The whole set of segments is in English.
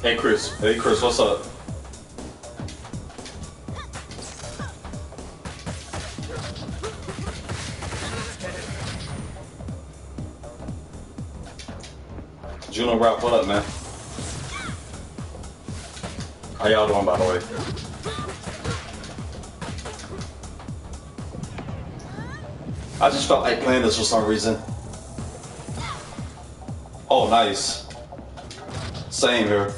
Hey Chris, what's up? Juno Rap, what up, man? How y'all doing, by the way? I just felt like playing this for some reason. Oh, nice. Same here.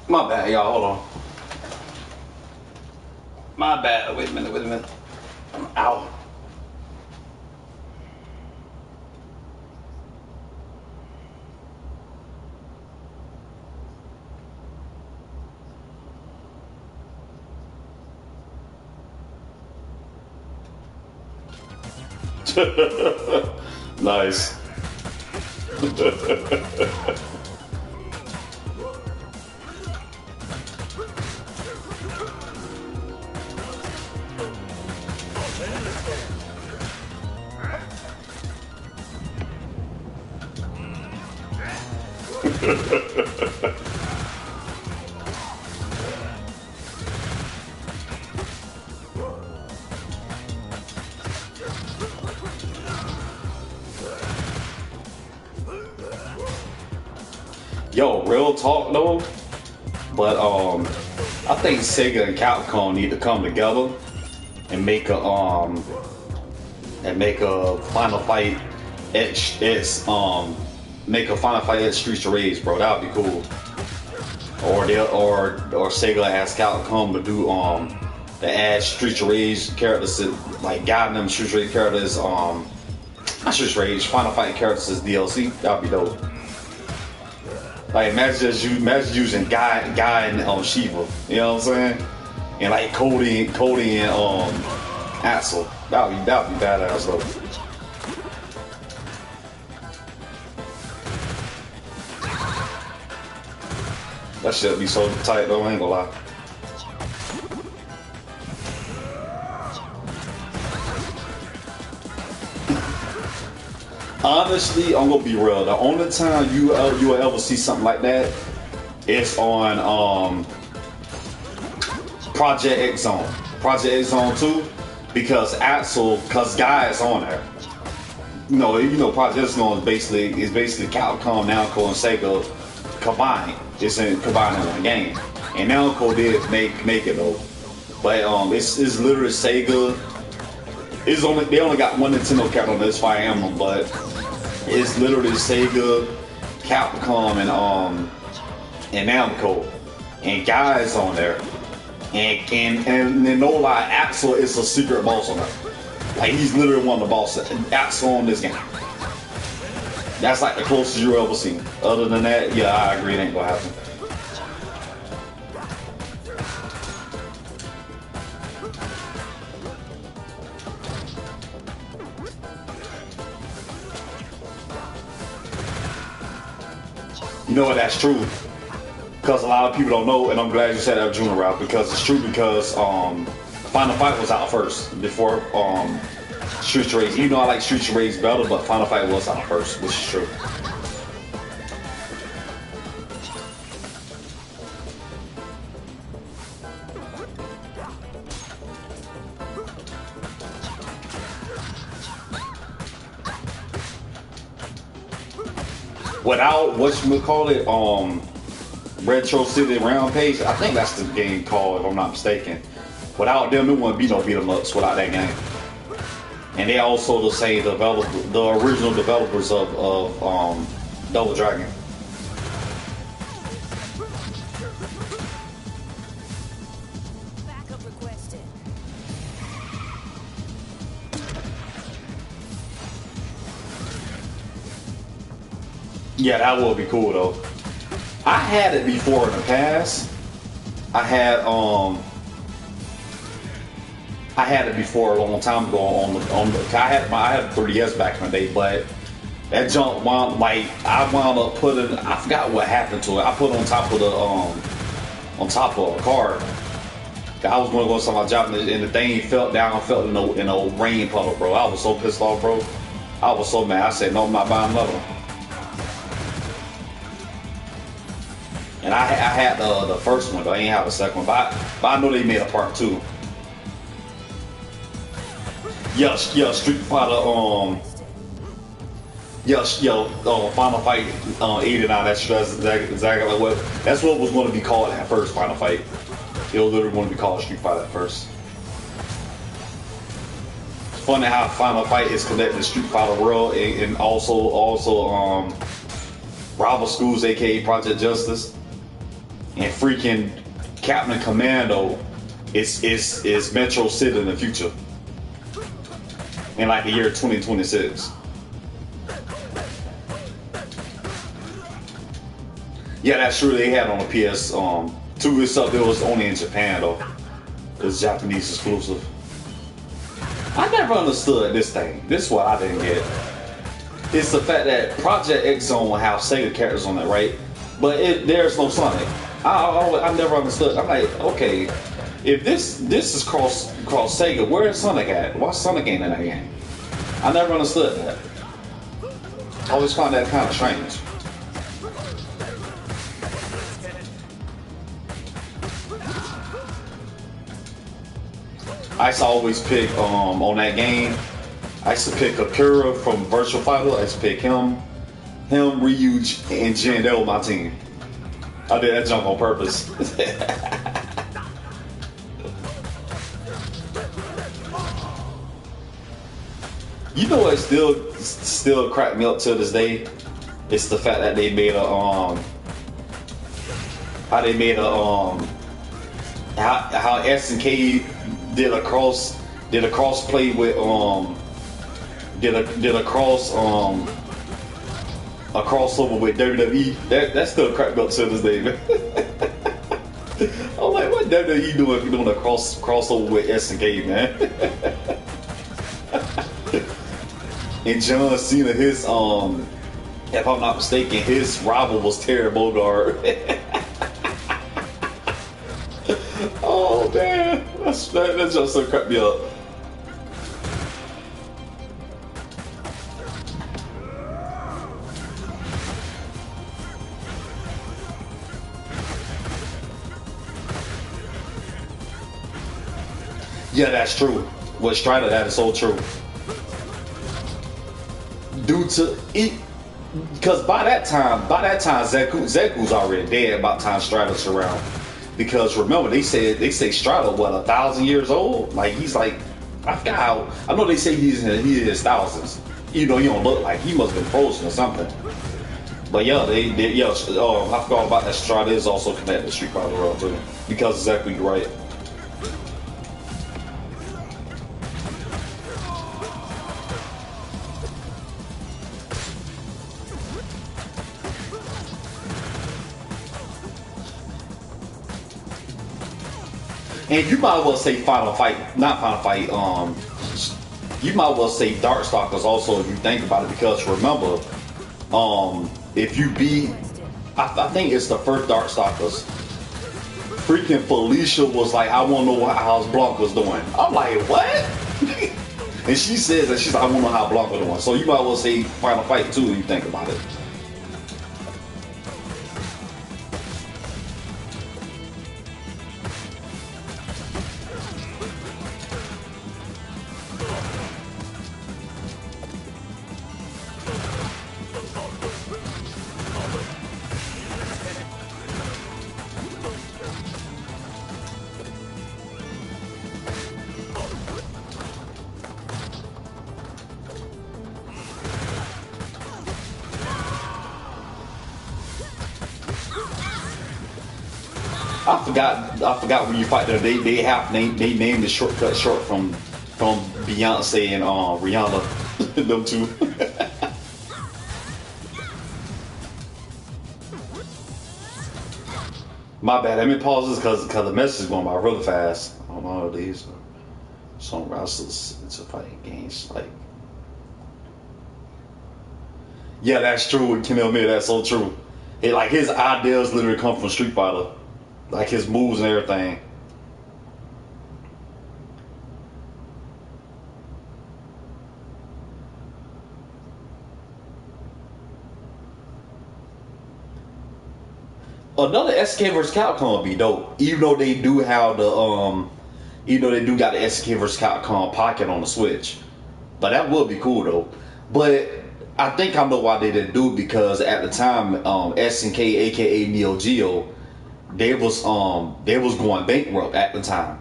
My bad, y'all. Hold on. My bad. Wait a minute. Ow. Nice. Yo, real talk though, but I think Sega and Capcom need to come together and make a Final Fight X make a Final Fight X Streets of Rage, bro. That would be cool. Or Sega ask Capcom to do to add Streets of Rage characters, like guiding them Streets of Rage characters, not Streets of Rage, Final Fight characters as DLC. That'd be dope. Like imagine using Guy and Shive, you know what I'm saying? And like Cody and Axel. That'd be badass though. That shit be so tight though, I ain't gonna lie. Honestly, I'm gonna be real. The only time you will ever see something like that is on Project X Zone 2, because Guy is on there. You know, Project X Zone is basically Capcom, Namco, and Sega combined. It's combined in one game, and Namco did make it though. But it's literally Sega. They only got one Nintendo character on this Fire Emblem, but it's literally Sega, Capcom, and Namco, and Guy's on there, and no lie, Axel is a secret boss on there. Like he's literally one of the bosses. Axel on this game. That's like the closest you ever seen. Other than that, yeah, I agree, it ain't gonna happen. You know what? That's true. Because a lot of people don't know, and I'm glad you said that, Junior Route, because it's true. Because Final Fight was out first before Streets of Rage. Even though I like Streets of Rage better, but Final Fight was out first, which is true. without whatchamacallit, Retro City Rampage, I think that's the game called, if I'm not mistaken. Without them, it wouldn't be no beat 'em ups without that game. And they also the same developer, the original developers of Double Dragon. Backup requested. Yeah, that would be cool though. I had it before in the past. I had it before a long time ago on the I had a 3DS back in the day, but that junk I wound up putting, I forgot what happened to it. I put it on top of a car. I was gonna go to my job and the thing fell down, fell in a rain puddle, bro. I was so pissed off, bro. I was so mad. I said, no, I'm not buying another one. And I had the first one, but I ain't have the second one. But I know they made a part 2. Yeah, Street Fighter, Final Fight 89. That's exactly like that's what was going to be called at first. Final Fight. It was literally going to be called Street Fighter at first. It's funny how Final Fight is connected to Street Fighter World and also Rival Schools, aka Project Justice, and freaking Captain Commando is Metro City in the future. In like the year 2026. Yeah, that's true. They had on the PS2. It's up. It was only in Japan though. It was Japanese exclusive. I never understood this thing. This is what I didn't get. It's the fact that Project X Zone will have Sega characters on it, right? But there's no Sonic. I never understood. I'm like, okay. If this is cross Sega, where is Sonic at? Why Sonic ain't in that game? I never understood that. I always found that kind of strange. I used to always pick on that game. I used to pick Akira from Virtua Fighter. I used to pick him, Ryu, and Jin. That was my team. I did that jump on purpose. You know what still cracked me up to this day? It's the fact that they made how SNK did a crossover with WWE. That still cracked me up to this day, man. I'm like, what WWE doing a crossover with SNK, man? And John Cena, his if I'm not mistaken, his rival was Terry Bogard. Oh man, that just so cracked me up. Yeah, that's true. With Strider, that is so true. Due to it, because by that time Zeku's already dead by the time Strider's around. Because remember, they say Strider 1,000 years old. Like he's like, I forgot how. I know they say he is thousands. You know, he don't look like he must have been frozen or something. But yeah, I forgot about that. Strider is also connected to Street Fighter World too. Because exactly right. And you might as well say Final Fight, not Final Fight, you might as well say Darkstalkers also if you think about it, because remember, if you beat, I think it's the first Darkstalkers, freaking Felicia was like, I want to know how Blanca's doing. I'm like, what? And she says that she's like, I want to know how Blanca's doing. So you might as well say Final Fight too if you think about it. I forgot when you fight them. They named the shortcut short from Beyonce and Rihanna. Them two. My bad. Let me pause this because the message is going by really fast. I don't know these some wrestlers into fighting games like. Yeah, that's true with Ken Elmire. That's so true. Like his ideas literally come from Street Fighter, like his moves and everything. Another SK vs Capcom would be dope. Even though they do have the even though they do got the SK vs Capcom Pocket on the Switch, but that would be cool though. But I think I know why they didn't do it because at the time SNK, aka Neo Geo, they was going bankrupt at the time,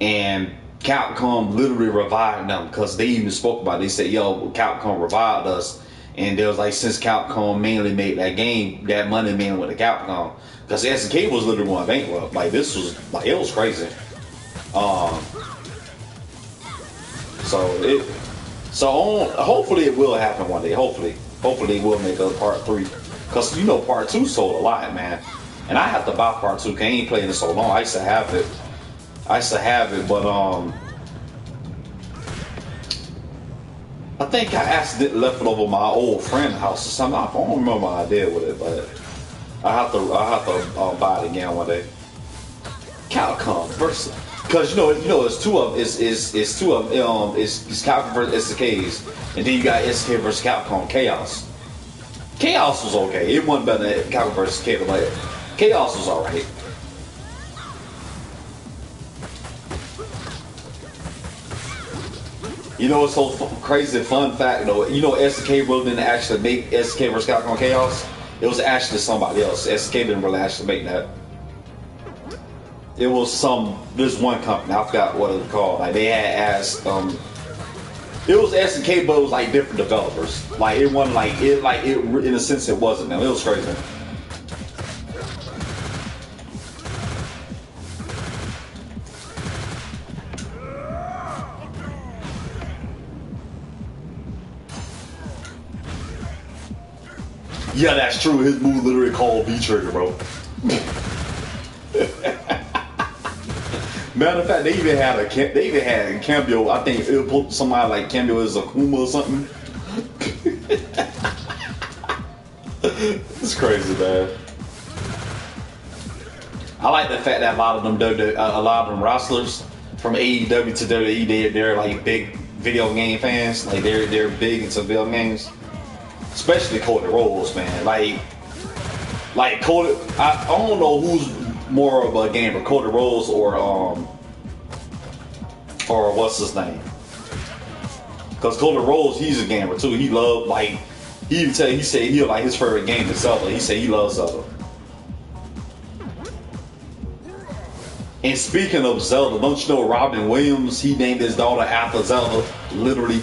and Capcom literally revived them because they even spoke about it. They said, "Yo, Capcom revived us." And there was like, since Capcom mainly made that game, that money mainly went to Capcom. Because SNK was literally going bankrupt. Like this was like, it was crazy. Hopefully it will happen one day. Hopefully they will make a part 3. Because you know part 2 sold a lot, man. And I have to buy part 2 because I ain't playing it so long. I used to have it, but I think I accidentally left it over my old friend's house or something. I don't remember what I did with it, but I have to buy it again one day. Capcom versus, because you know it's two of it's two of it's Capcom versus SKs, and then you got SK versus Capcom Chaos. Chaos was okay. It wasn't better than Capcom versus SK, but Chaos was alright. You know what's so crazy? Fun fact, though. You know SK really didn't actually make SK vs Capcom Chaos. It was actually somebody else. SK didn't really actually make that. It was this one company. I forgot what it was called. Like they had asked. It was SK, but it was like different developers. Like it wasn't like it. Like it in a sense, it wasn't them. It was crazy. Yeah, that's true. His move literally called V-Trigger, bro. Matter of fact, they even had Cambio. I think it put somebody like Cambio as Akuma or something. It's crazy, man. I like the fact that a lot of them wrestlers from AEW to WWE, they're like big video game fans. Like they're big into video games. Especially Cody Rhodes, man. Like Cody, I don't know who's more of a gamer, Cody Rhodes or what's his name? Because Cody Rhodes, he's a gamer too. He loved he said his favorite game is Zelda. He said he loves Zelda. And speaking of Zelda, don't you know Robin Williams? He named his daughter after Zelda, literally.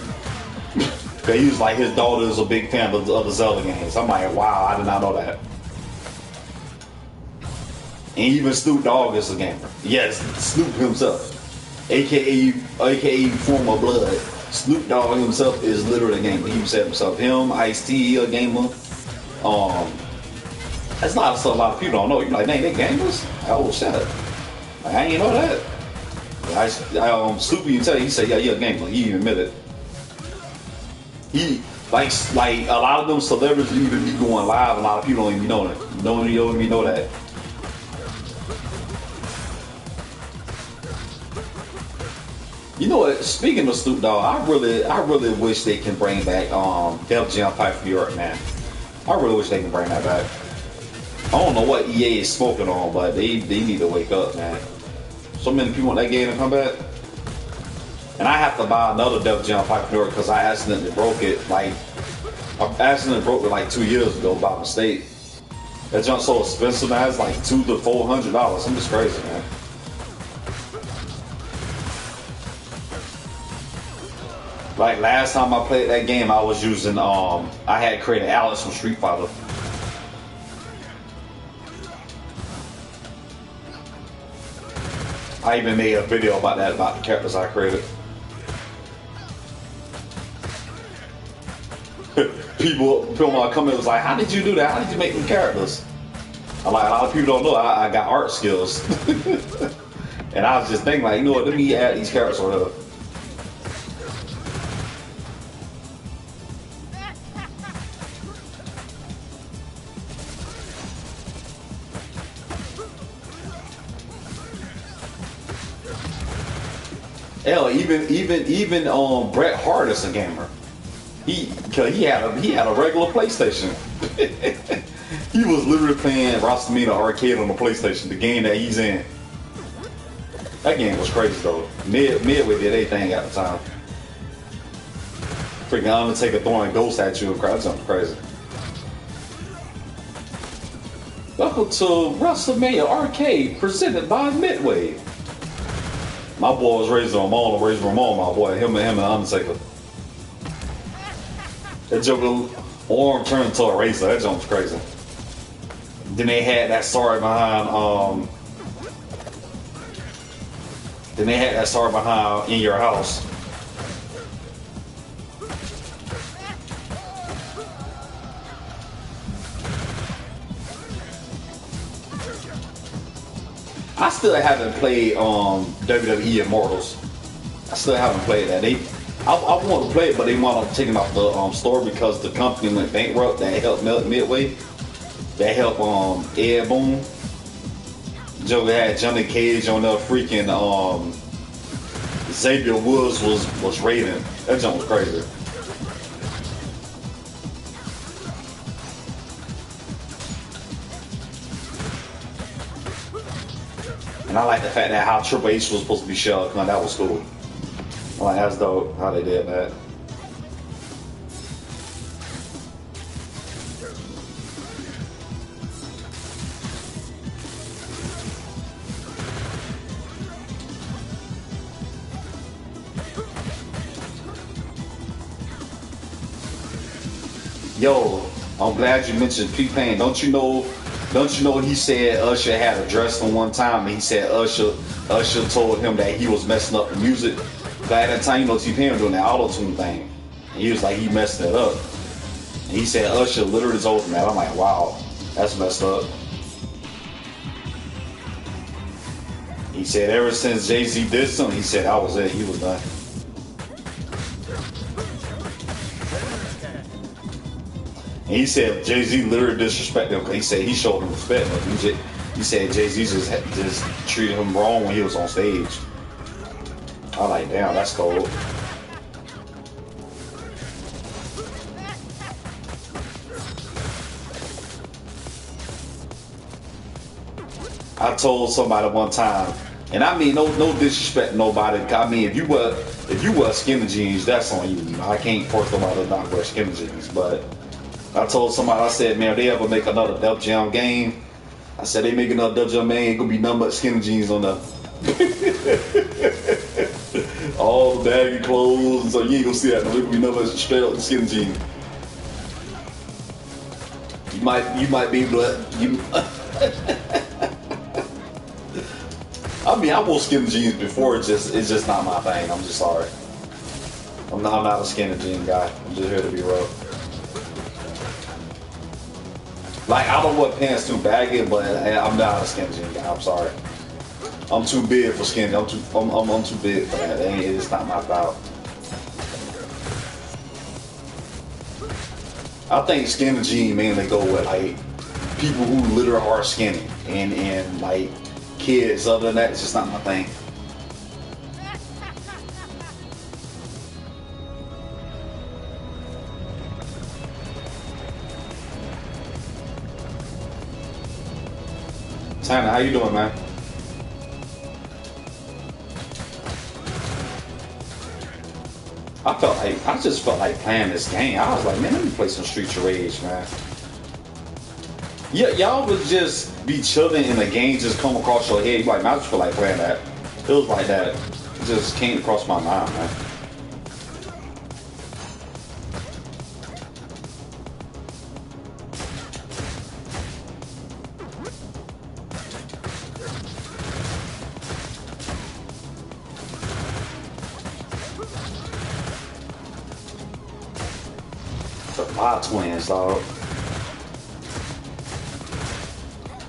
He was like, his daughter is a big fan of the Zelda games. I'm like, wow, I did not know that. And even Snoop Dogg is a gamer. Yes, Snoop himself, aka former blood. Snoop Dogg himself is literally a gamer. He said himself, him, Ice-T, a gamer. That's not a lot of people don't know. You're like, dang, they gamers? Oh shit, I ain't know that. Snoop, you tell you, he said, yeah, you're a gamer. He even admitted. He like a lot of them celebrities even be going live. A lot of people don't even know that. Don't even know that. You know what? Speaking of Snoop Dogg, I really wish they can bring back Def Jam Fight for New York, man. I really wish they can bring that back. I don't know what EA is smoking on, but they need to wake up, man. So many people want that game to come back. And I have to buy another Def Jam Fight for New York because I accidentally broke it like 2 years ago by mistake. That junk's so expensive now, it's like $200 to $400. I'm just crazy, man. Like last time I played that game, I was using I had created Alex from Street Fighter. I even made a video about that, about the characters I created. People in my comment was like, how did you do that? How did you make them characters? I'm like, a lot of people don't know I got art skills. And I was just thinking like, you know what, let me add these characters on here. Hell, even Bret Hart is a gamer. He had a regular PlayStation. He was literally playing WrestleMania Arcade on the PlayStation, the game that he's in. That game was crazy though. Midway did anything at the time. Freaking Undertaker throwing a ghost at you and crowd something crazy. Welcome to WrestleMania Arcade, presented by Midway. My boy was raised on Ramon, my boy. Him and Undertaker. That Joker arm turned into a razor. That jump was crazy. Then they had that story behind. In Your House. I still haven't played WWE Immortals. I still haven't played that. I want to play it, but they wound up taking off the store because the company went bankrupt. That helped Midway. That helped Ed Boon. Joker had Johnny Cage on there. Freaking Xavier Woods was Raven. That jump was crazy. And I like the fact that how Triple H was supposed to be Shell. That was cool. I'm like, that's dope how they did that. Yo, I'm glad you mentioned P-Pain. Don't you know he said Usher had addressed him one time and he said Usher told him that he was messing up the music. But at that time, you know, T-Pain was doing that auto-tune thing. And he was like, he messed it up. And he said Usher literally told him that. I'm like, wow, that's messed up. He said ever since Jay-Z did something, he said that was it, he was done. And he said Jay-Z literally disrespected him because he said he showed him respect. But he said Jay-Z just treated him wrong when he was on stage. I was like, damn, that's cold. I told somebody one time, and I mean no disrespect to nobody. I mean if you wear skinny jeans, that's on you. You know, I can't force somebody to not wear skinny jeans, but I told somebody, I said, man, if they ever make another Def Jam game, I said they make another Def Jam game, ain't gonna be nothing but skinny jeans on there. All the baggy clothes, and so you ain't gonna see that. There's gonna be nothing but straight up skinny jeans. You might be able to. I mean, I wore skinny jeans before. It's just not my thing. I'm just sorry. I'm not a skinny jean guy. I'm just here to be real. Like, I don't wear pants too baggy, but I'm not a skinny jean guy. I'm sorry. I'm too big for skinny. I'm too big for that. It's not my style. I think skinny jean mainly go with like people who literally are skinny and like kids. Other than that, it's just not my thing. Tanner, how you doing, man? I just felt like playing this game. I was like, man, let me play some Streets of Rage, man. Yeah, y'all would just be chilling and the game just come across your head. You like, man, I just feel like playing that. It was like that. It just came across my mind, man. The Five Twins, dog.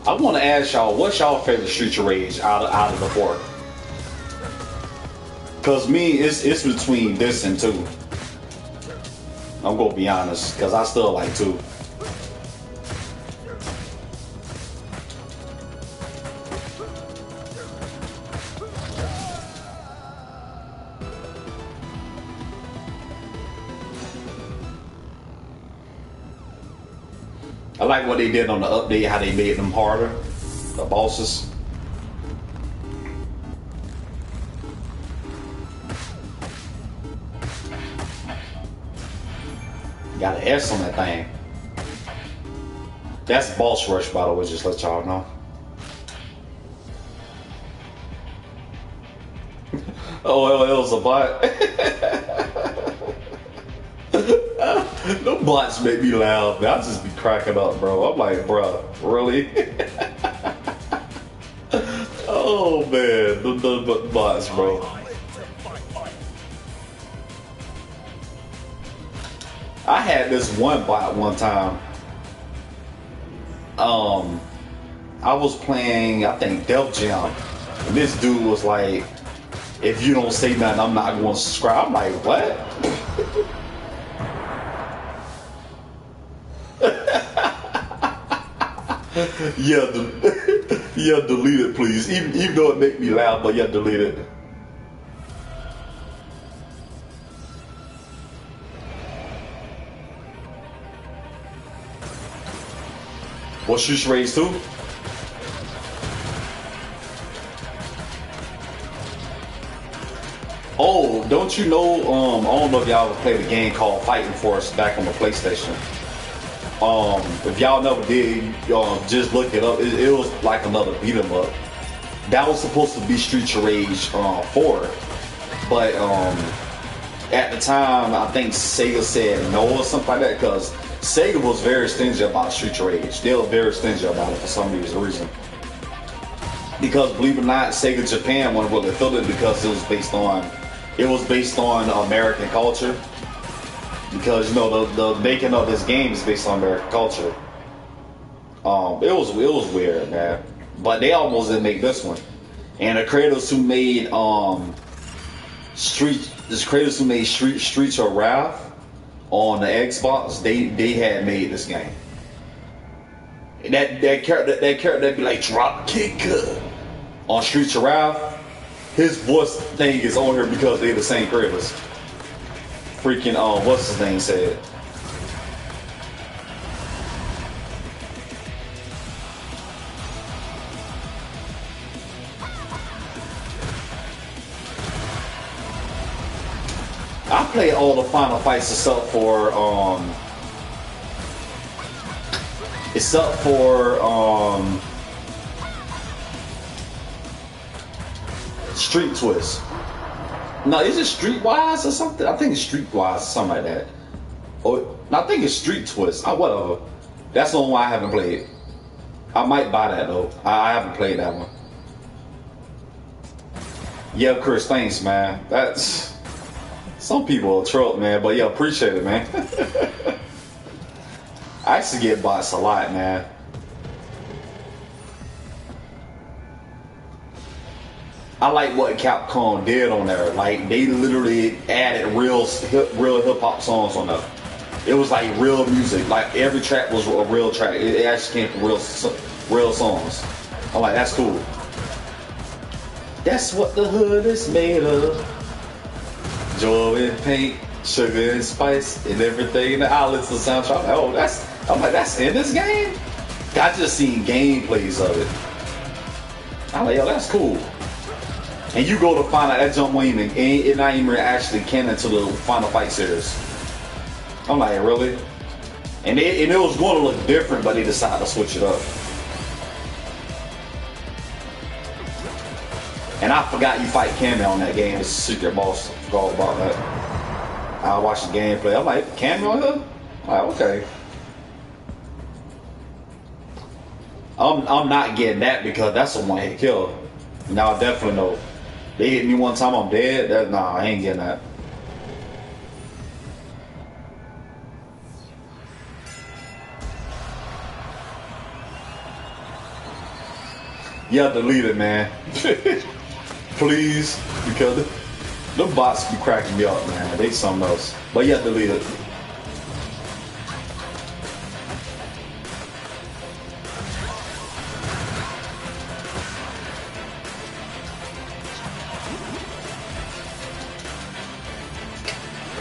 I want to ask y'all, what's y'all favorite Streets of Rage out of the four? Cause me, it's between this and 2. I'm gonna be honest, cause I still like 2. I like what they did on the update, how they made them harder, the bosses. Got an S on that thing. That's boss rush, by the way, just let y'all know. Oh, it was a bot. Them bots make me laugh, man. I just be cracking up, bro. I'm like, bro, really? Oh man, the bots, bro. I had this one bot one time. I was playing, I think, Def Jam, and this dude was like, "If you don't say nothing, I'm not going to subscribe." I'm like, what? Yeah, yeah, delete it, please. Even though it make me laugh, but yeah, delete it. What Streets of Rage 2? Oh, don't you know? I don't know if y'all ever played a game called Fighting Force back on the PlayStation. If y'all never did, just look it up. It was like another beat 'em up. That was supposed to be Streets of Rage 4, but at the time I think Sega said no or something like that, because Sega was very stingy about Streets of Rage. They were very stingy about it for some reason. Because believe it or not, Sega Japan wasn't really feel it because it was based on American culture. Because you know the making of this game is based on American culture. It was weird, man. But they almost didn't make this one. And the creators who made Streets of Wrath on the Xbox, they had made this game. And that character that'd be like drop kick on Streets of Wrath. His voice thing is on here because they're the same creators. Freaking what's his name said. I played all the final fights except for Street Twist. No, is it Streetwise or something? I think it's Streetwise or something like that. Or I think it's Street Twist. Whatever. That's the only one I haven't played. I might buy that though. I haven't played that one. Yeah, Chris, thanks, man. That's some people are troll, man. But yeah, appreciate it, man. I actually get bots a lot, man. I like what Capcom did on there. Like they literally added real hip hop songs on there. It was like real music. Like every track was a real track. It actually came from real songs. I'm like, that's cool. That's what the hood is made of. Joy and paint, sugar and spice, and everything. I listen to the soundtrack. Oh, I'm like, that's in this game? I just seen gameplays of it. I'm like, yo, that's cool. And you go to find out that jump wing and it not even actually canon to the Final Fight series. I'm like, really? And it was going to look different, but they decided to switch it up. And I forgot you fight Cameo on that game. It's a secret boss. I forgot about that. I watched the gameplay. I'm like, Cameo here? I'm like, okay. I'm not getting that because that's a one-hit kill. Now, definitely no. They hit me one time, I'm dead. Nah, I ain't getting that. Yeah, delete it, man. Please, because the bots be cracking me up, man. They something else. But yeah, delete it.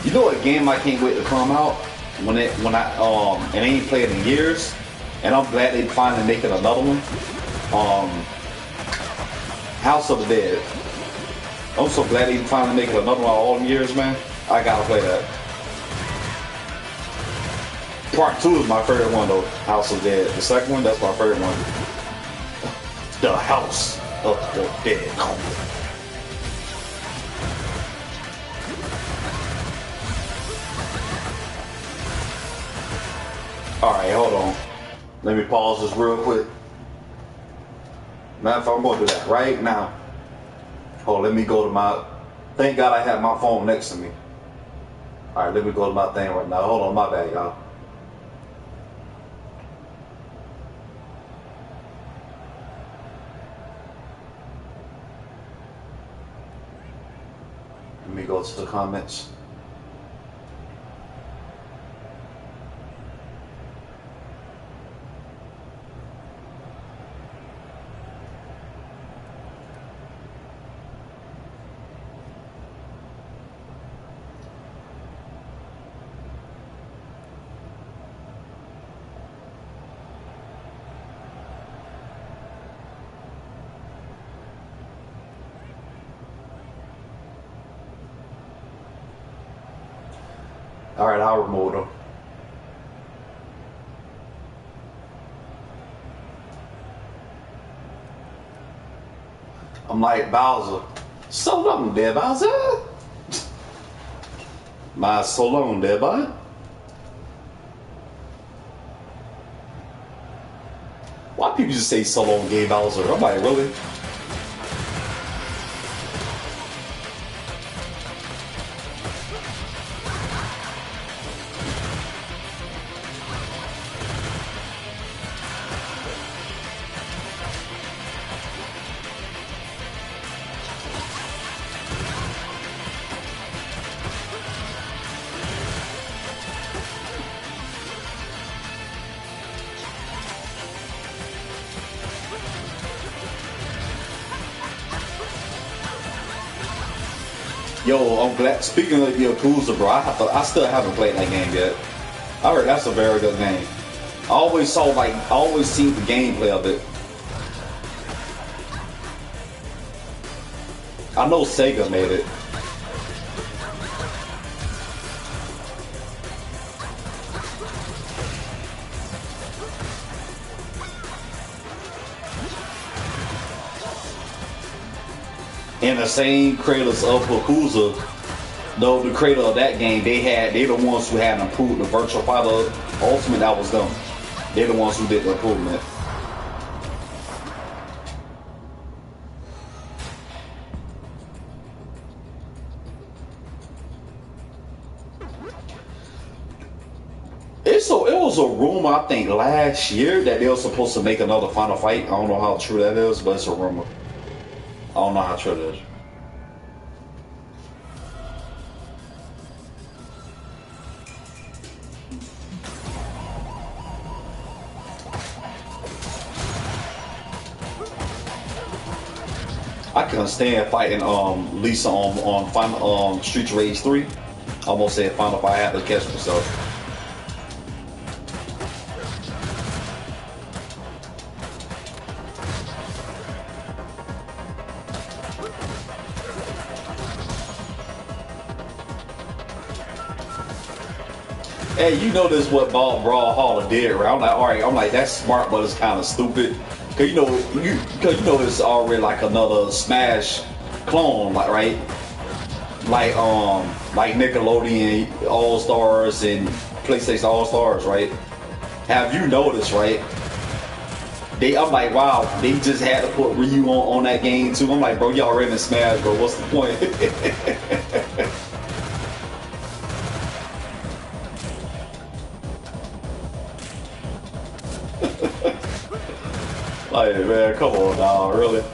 You know what game I can't wait to come out? When I ain't played in years, and I'm glad they finally making another one. House of the Dead. I'm so glad they finally making another one all them years, man. I gotta play that. Part 2 is my favorite one though, House of the Dead. The second one, that's my favorite one. The House of the Dead. Alright, hold on. Let me pause this real quick. Matter of fact, I'm going to do that right now. Oh, let me go to my... Thank God I have my phone next to me. Alright, let me go to my thing right now. Hold on, my bad, y'all. Let me go to the comments. Alright, I'll remove them. I'm like Bowser. So long there, Bowser. My so long there, bud. Why people just say so long gay Bowser? I'm like, really? Yo, I'm glad. Speaking of Yakuza, bro, I still haven't played that game yet. I heard that's a very good game. I always seen the gameplay of it. I know Sega made it. And the same creators of Yakuza, though the creator of that game, they the ones who had improved the Virtual Fighter Ultimate. That was them. They're the ones who did the improvement. It was a rumor, I think, last year that they were supposed to make another Final Fight. I don't know how true that is, but it's a rumor. I don't know how true it is. I couldn't stand fighting Lisa on Final Streets of Rage 3. I almost said Final Fight. I had to catch myself. Hey, you know this what Brawl Hall did, right? I'm like, all right. I'm like, that's smart, but it's kind of stupid. Cause you know it's already like another Smash clone, like right? Like Nickelodeon All Stars and PlayStation All Stars, right? Have you noticed, right? I'm like, wow, they just had to put Ryu on that game too. I'm like, bro, y'all already in Smash, bro. What's the point? Like, man, come on now, really?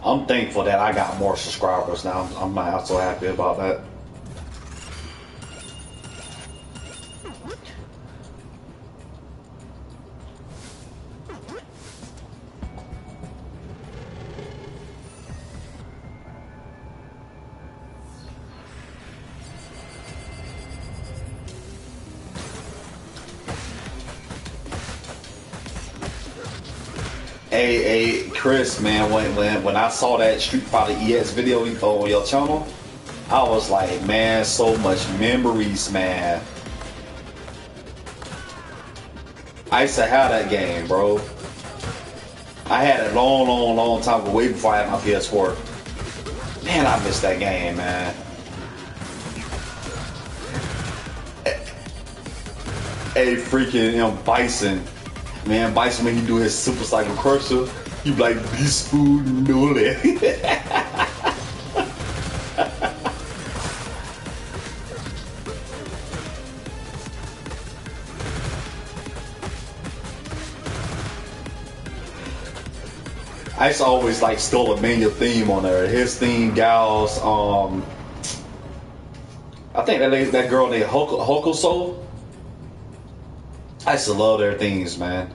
I'm thankful that I got more subscribers now. I'm not so happy about that. Hey, Chris, man, when I saw that Street Fighter EX video on your channel, I was like, man, so much memories, man. I used to have that game, bro. I had it long time ago, way before I had my PS4. Man, I missed that game, man. Hey, freaking Bison. Man, Bison, when he do his Super Cycle Crusher, he be like, this fool know that. I used to always like stole a Mania theme on there. His theme, Gal's, I think that girl named Hokuso. I used to love their themes, man.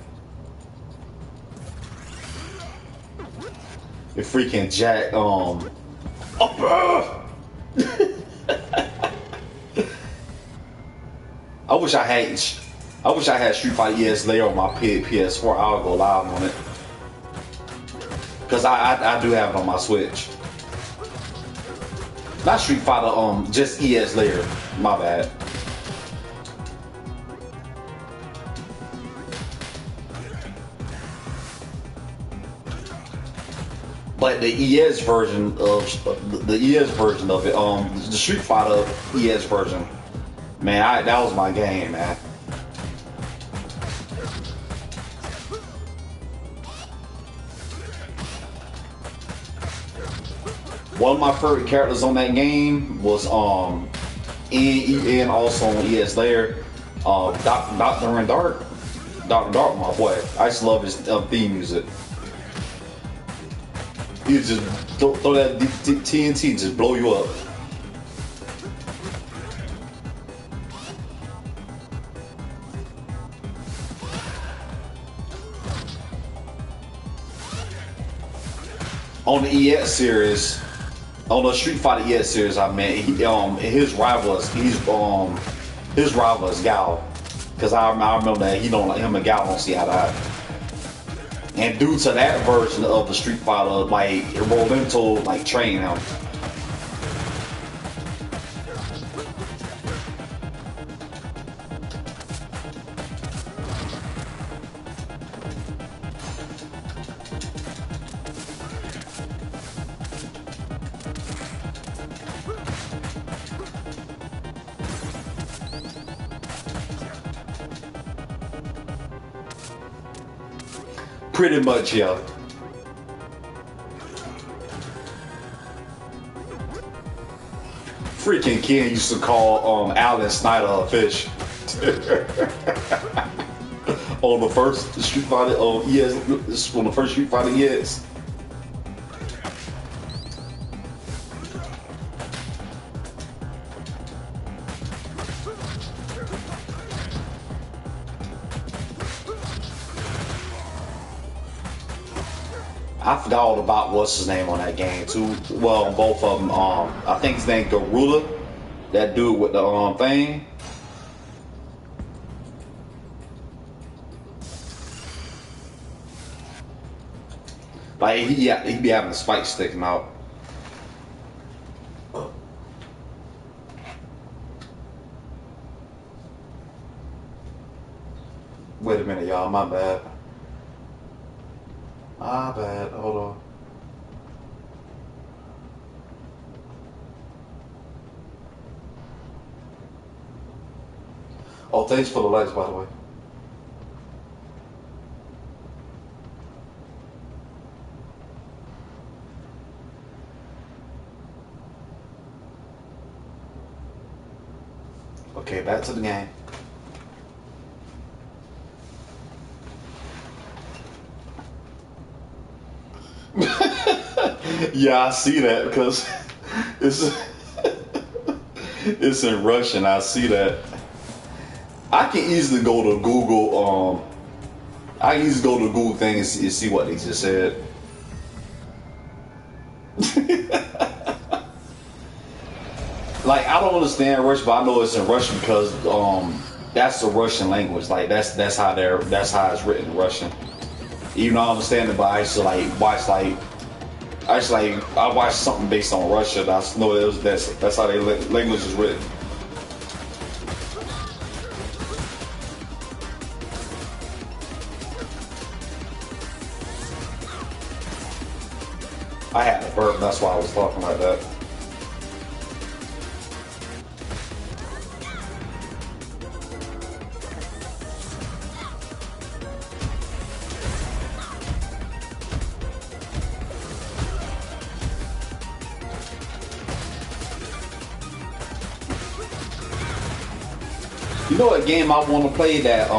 The freaking Jack, I wish I had Street Fighter ES layer on my PS4. I'll go live on it. Cause I do have it on my Switch. Not Street Fighter, just ES layer. My bad. But the ES version of it, the Street Fighter ES version, man, that was my game, man. One of my favorite characters on that game was and also on ES layer, Dr. Dark, my boy. I just love his theme music. You just throw that TNT, just blow you up. On the EX series, on the Street Fighter EX series, I mean, his rival is Gal, because I remember that him and Gal don't see eye to eye. And due to that version of the Street Fighter, like, Rolento, like, trained him. Pretty much, yeah. Freaking Ken used to call Alan Snyder a fish. On the first Street Fighter ES, on the first Street Fighter ES. I forgot all about what's his name on that game too. Well, both of them. I think his name Garula, that dude with the thing. Like he be having the spikes sticking out. Wait a minute, y'all. My bad. My bad. Hold on. Oh, thanks for the likes, by the way. Okay, back to the game. Yeah, I see that because it's it's in Russian. I see that. I can easily go to Google. I can easily go to Google thing and see what they just said. Like I don't understand Russian, but I know it's in Russian because that's the Russian language. Like that's how it's written in Russian. Even though I understand it, but I used to I watched something based on Russia. I know that's how their language is written. I had a burp, that's why I was talking like that. You know what game I want to play that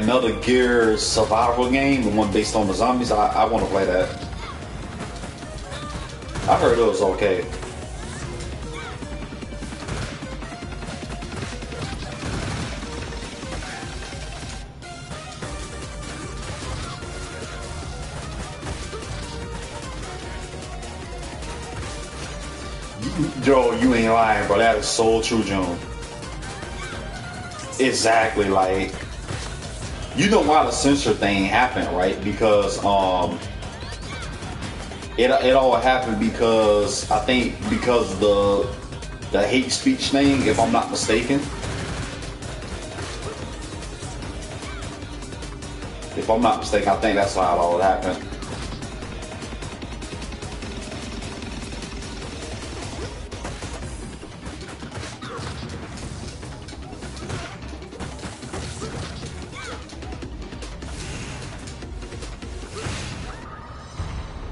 Metal Gear survival game, the one based on the zombies. I want to play that. I heard it was okay. Joe, you ain't lying, bro. That is so true, June. Exactly, like you know why the censor thing happened, right? Because it all happened because I think because the hate speech thing, if I'm not mistaken. If I'm not mistaken, I think that's how it all happened.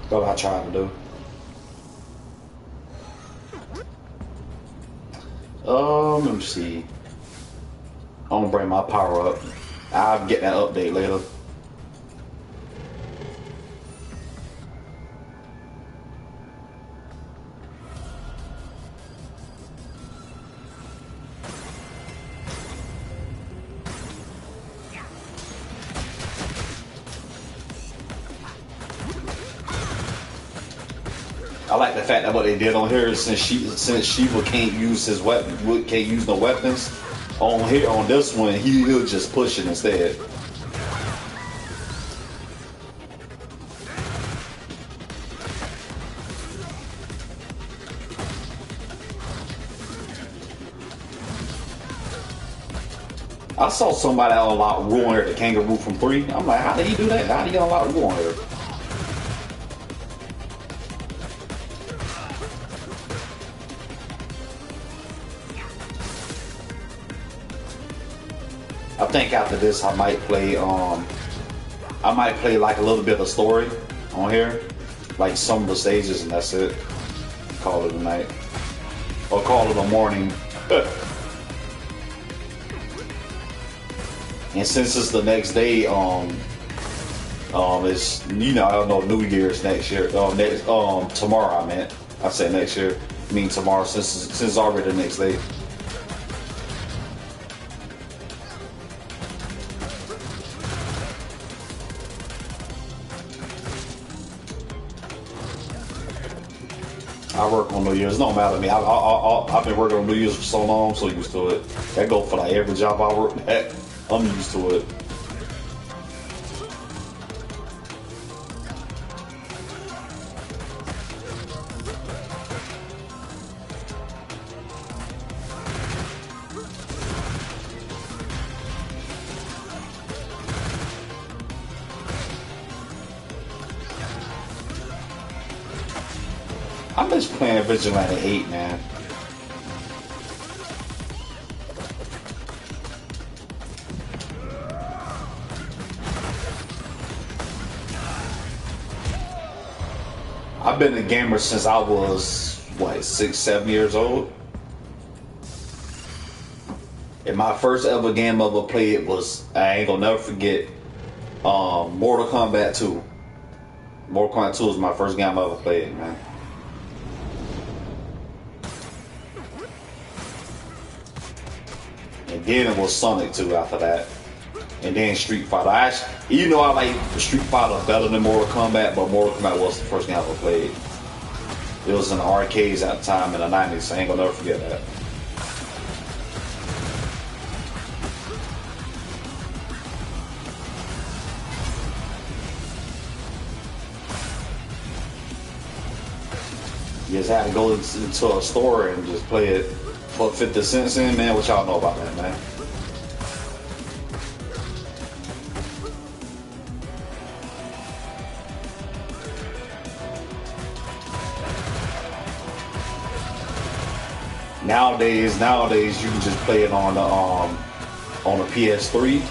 That's what I tried to do. Let me see. I'm gonna bring my power up. I'll get that update later. I like the fact that what they did on here since Shiva can't use his weapon, can't use no weapons. On here, on this one, he'll just push it instead. I saw somebody unlock Ruin the Kangaroo from 3. I'm like, how did he do that? How did he unlock Ruin? I think after this I might play like a little bit of story on here. Like some of the stages and that's it. Call it a night. Or call it a morning. And since it's the next day, it's I don't know, New Year's next year. Tomorrow I meant. I say next year. I mean tomorrow since it's already the next day. I work on New Year's. It don't matter to me. I've been working on New Year's for so long, I'm so used to it. That go for like every job I work at. I'm used to it. I miss playing Vigilante 8, man. I've been a gamer since I was, what, 6, 7 years old? And my first ever game I ever played was, I ain't gonna never forget, Mortal Kombat 2. Mortal Kombat 2 was my first game I ever played, man. And then it was Sonic 2 after that. And then Street Fighter. I like Street Fighter better than Mortal Kombat, but Mortal Kombat was the first game I ever played. It was in the arcades at the time in the 90s, so I ain't gonna never forget that. You just had to go into a store and just play it, put 50 cents in, man. What y'all know about that, man? Nowadays you can just play it on the PS3,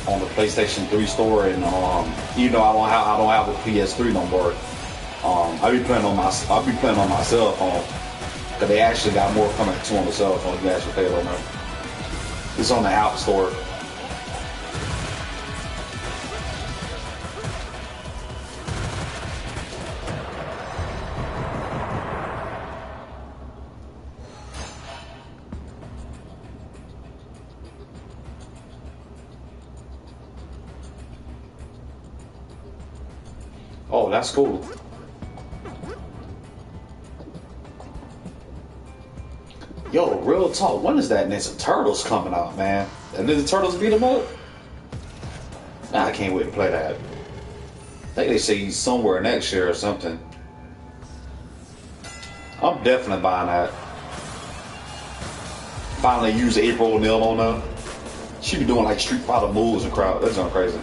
on the PlayStation 3 store, and I don't have a PS3 no more. I be playing on my cell phone, because they actually got more coming to on the cell phone. You can actually play it on there. It's on the App Store. Oh, that's cool. Yo, real talk, when is that Ninja Turtles coming out, man? And Ninja Turtles beat 'em up? Nah, I can't wait to play that. I think they say somewhere next year or something. I'm definitely buying that. Finally use April O'Neil on her. She be doing like Street Fighter moves and crowd. That's going crazy.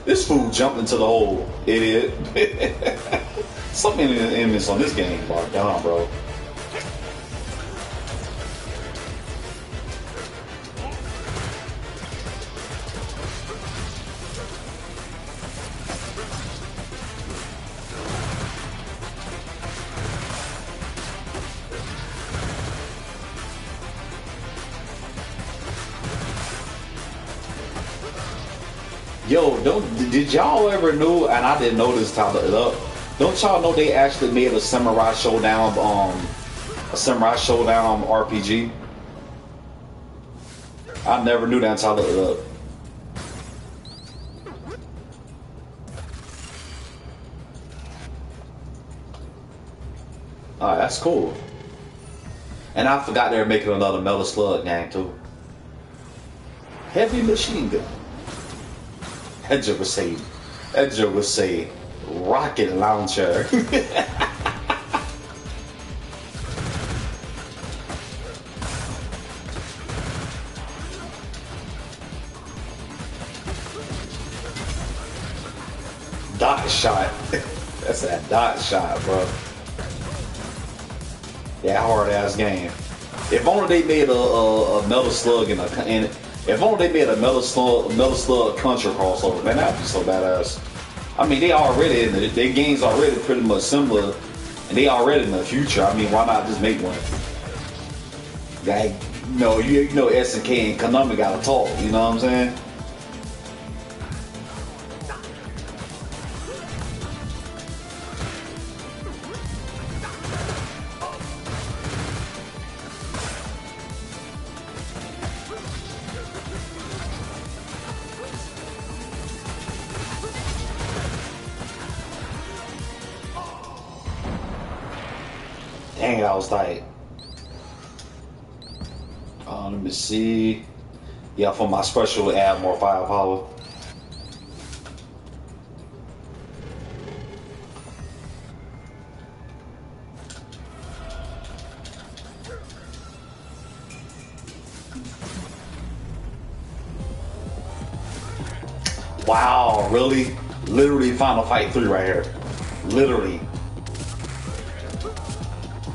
This fool jumped into the hole, idiot. Something in this on this game, dumb, bro. Yo, did y'all ever know, and I didn't know this till it up, don't y'all know they actually made a Samurai Showdown RPG? I never knew that until I looked it up. Alright, that's cool. And I forgot they were making another Metal Slug game too. Heavy machine gun. Edger would say rocket launcher. Dot shot. That's that dot shot, bro. Yeah, hard ass game. If only they made a Metal Slug if only they made a Metal Slug Contra crossover, man, that'd be so badass. I mean, they already in it. Their games already pretty much similar, and they already in the future. I mean, why not just make one? Like, you know, SNK and Konami gotta talk. You know what I'm saying? Dang, I was tight. Let me see. Yeah, for my special, add more firepower. Wow, really? Literally Final Fight 3 right here. Literally.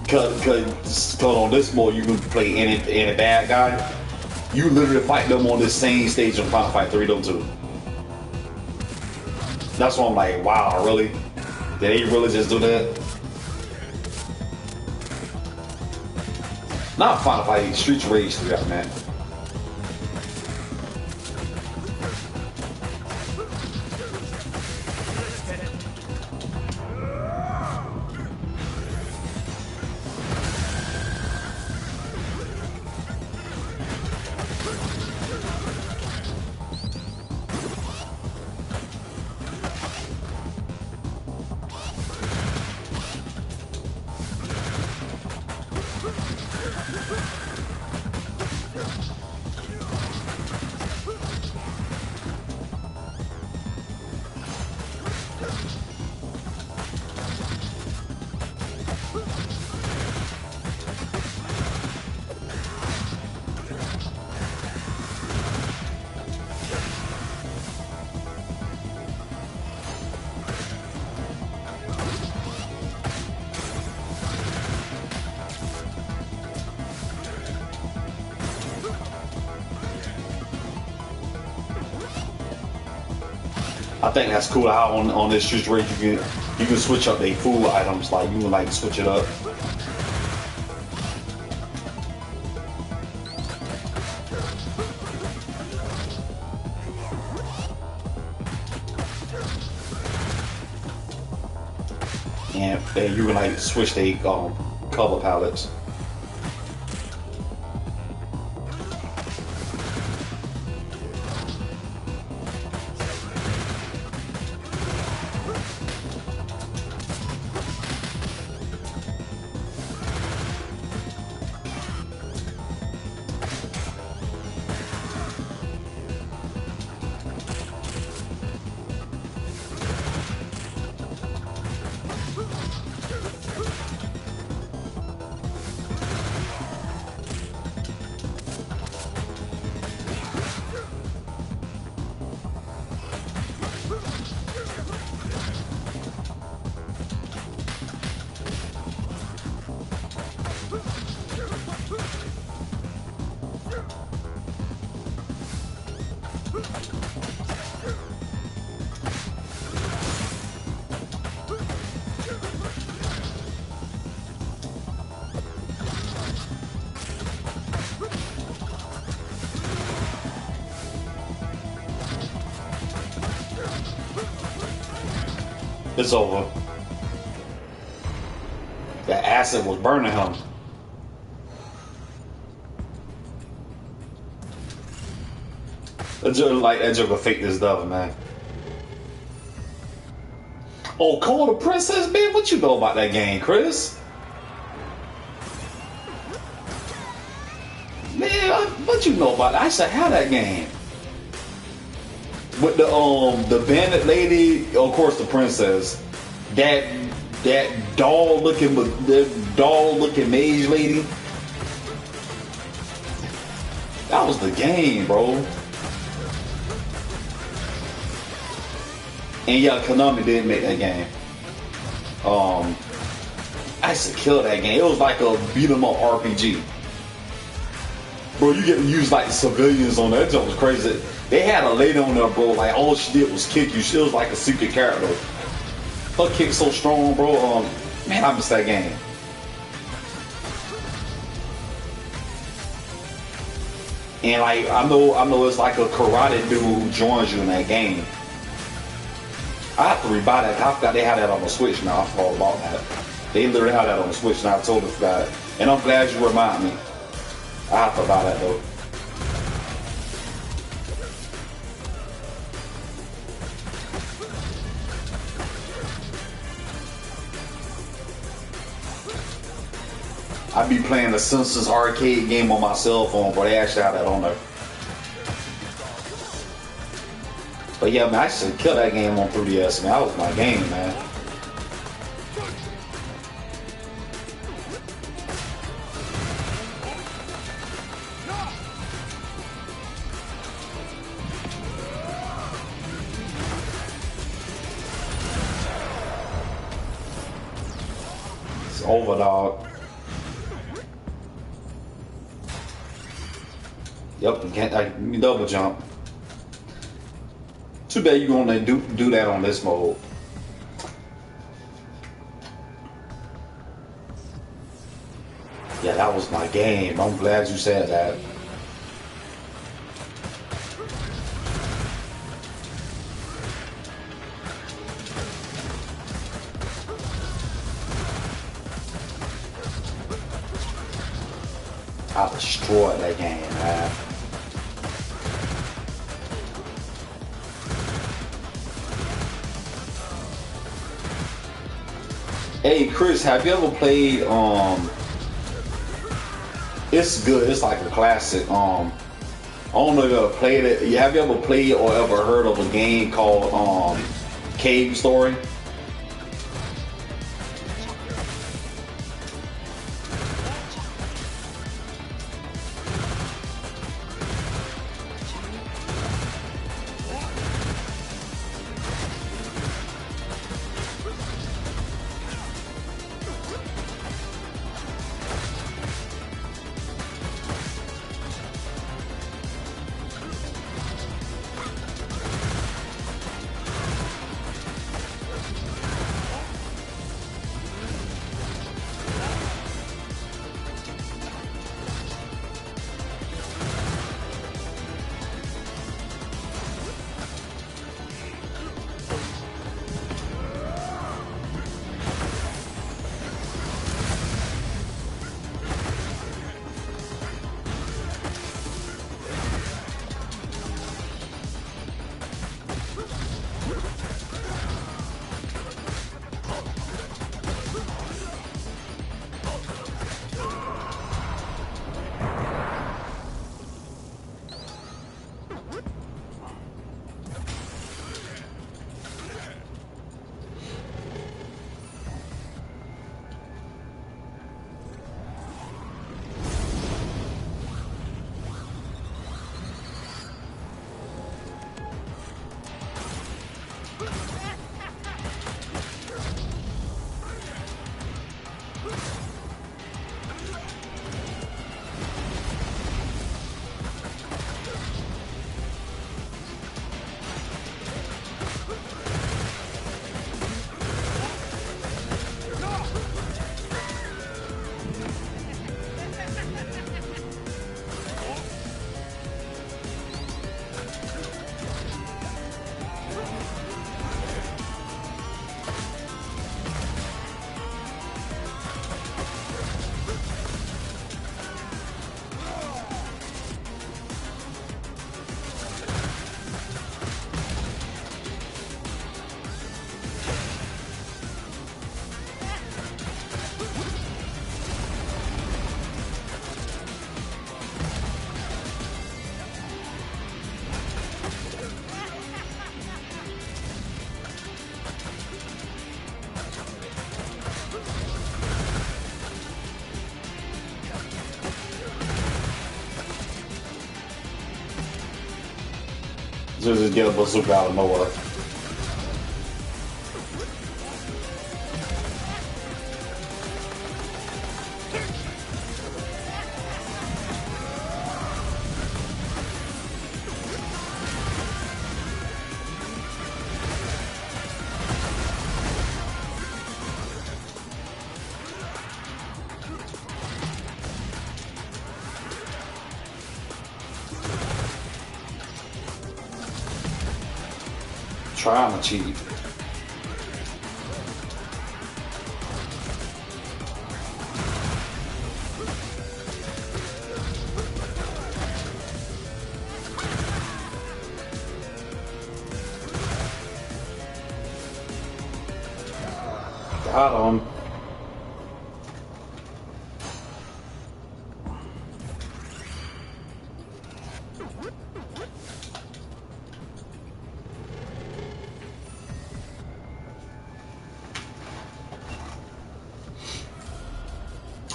Cause on this mode you can play any bad guy. You literally fight them on the same stage in Final Fight 3 them too. That's why I'm like, wow, really? Did they really just do that? Not Final Fight, Streets Rage 3, man. I think that's cool how on this Streets Rage you can switch up their food items, like you can like switch it up. And you can like switch their color palettes. It's over. The acid was burning him. That joker fake this devil, man. Oh, Call the Princess, man? What you know about that game, Chris? Man, what you know about that? I used to have that game. With the bandit lady, of course the princess, that doll looking mage lady. That was the game, bro. And yeah, Konami did make that game. I used to kill that game. It was like a beat 'em up RPG. Bro, you get to use like civilians on that. That was crazy. They had a lady on there, bro. Like all she did was kick you. She was like a secret character. Her kick so strong, bro. Man, I miss that game. And like I know it's like a karate dude who joins you in that game. I have to rebuy that. I forgot they had that on the Switch now. I forgot about that. They literally had that on the Switch and I totally forgot it. And I'm glad you remind me. I have to buy that though. I be playing the Simpsons arcade game on my cell phone, but they actually have that on there. But yeah, man, I should kill that game on 3DS, man. That was my game, man. over, dog. Yep, you can't. You double jump. Too bad you gonna do that on this mode. Yeah, that was my game. I'm glad you said that. I destroyed that game, man. Hey Chris, have you ever played it's good, it's like a classic. I don't know if you ever played it. Have you ever played or ever heard of a game called Cave Story? Just get a bazooka out of nowhere. Try and achieve. Got him.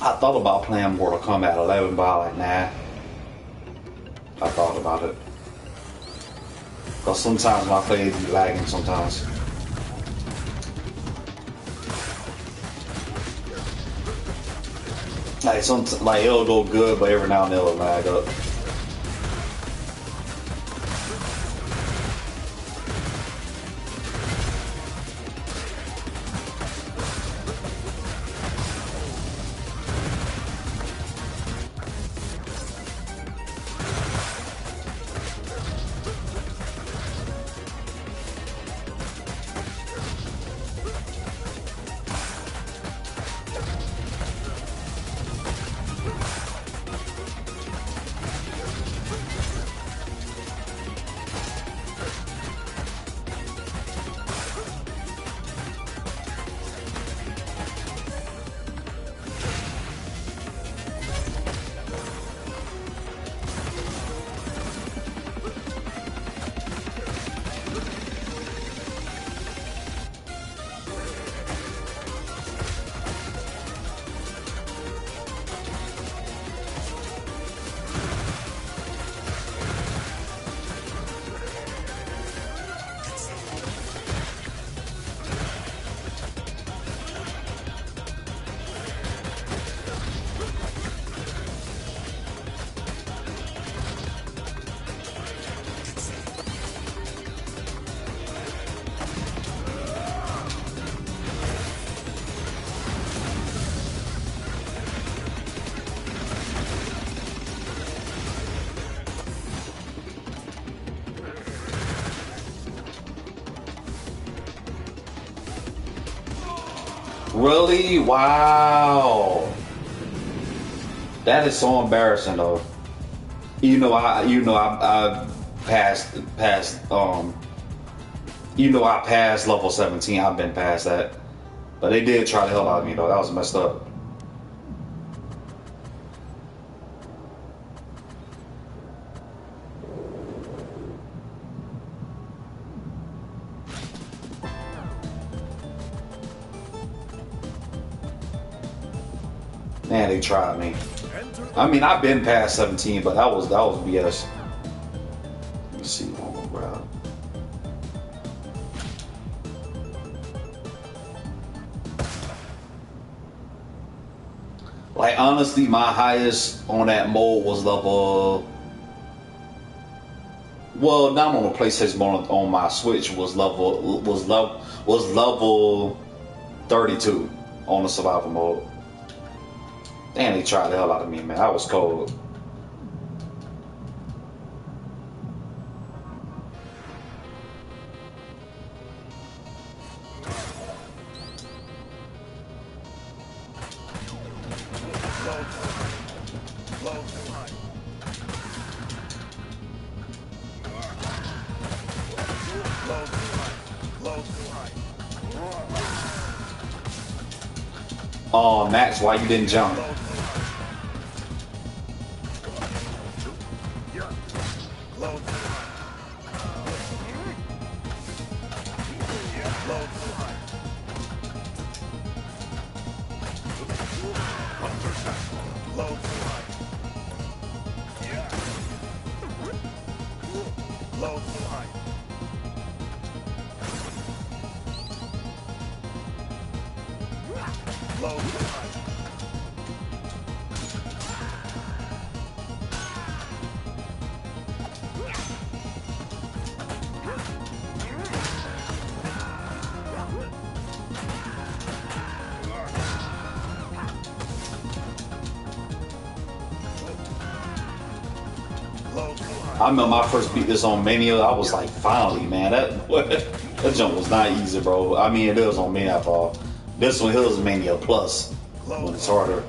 I thought about playing Mortal Kombat 11, but I was like, nah. I thought about it. Because sometimes my play be lagging sometimes. Like like it'll go good, but every now and then it'll lag up. Really? Wow. That is so embarrassing though. I passed I passed level 17. I've been past that. But they did try the hell out of me though. That was messed up. Man, they tried me. I mean, I've been past 17, but that was BS. Let me see one more round. Like honestly, my highest on that mode was level. Well, not on the PlayStation, but on my Switch was level 32 on the survival mode. Damn, they tried the hell out of me, man. I was cold. Oh, Max, why you didn't jump? I remember my first beat this on Mania. I was like, finally, man, that jump was not easy, bro. I mean, it was on Mania Fall. This one here was Mania Plus when it's harder.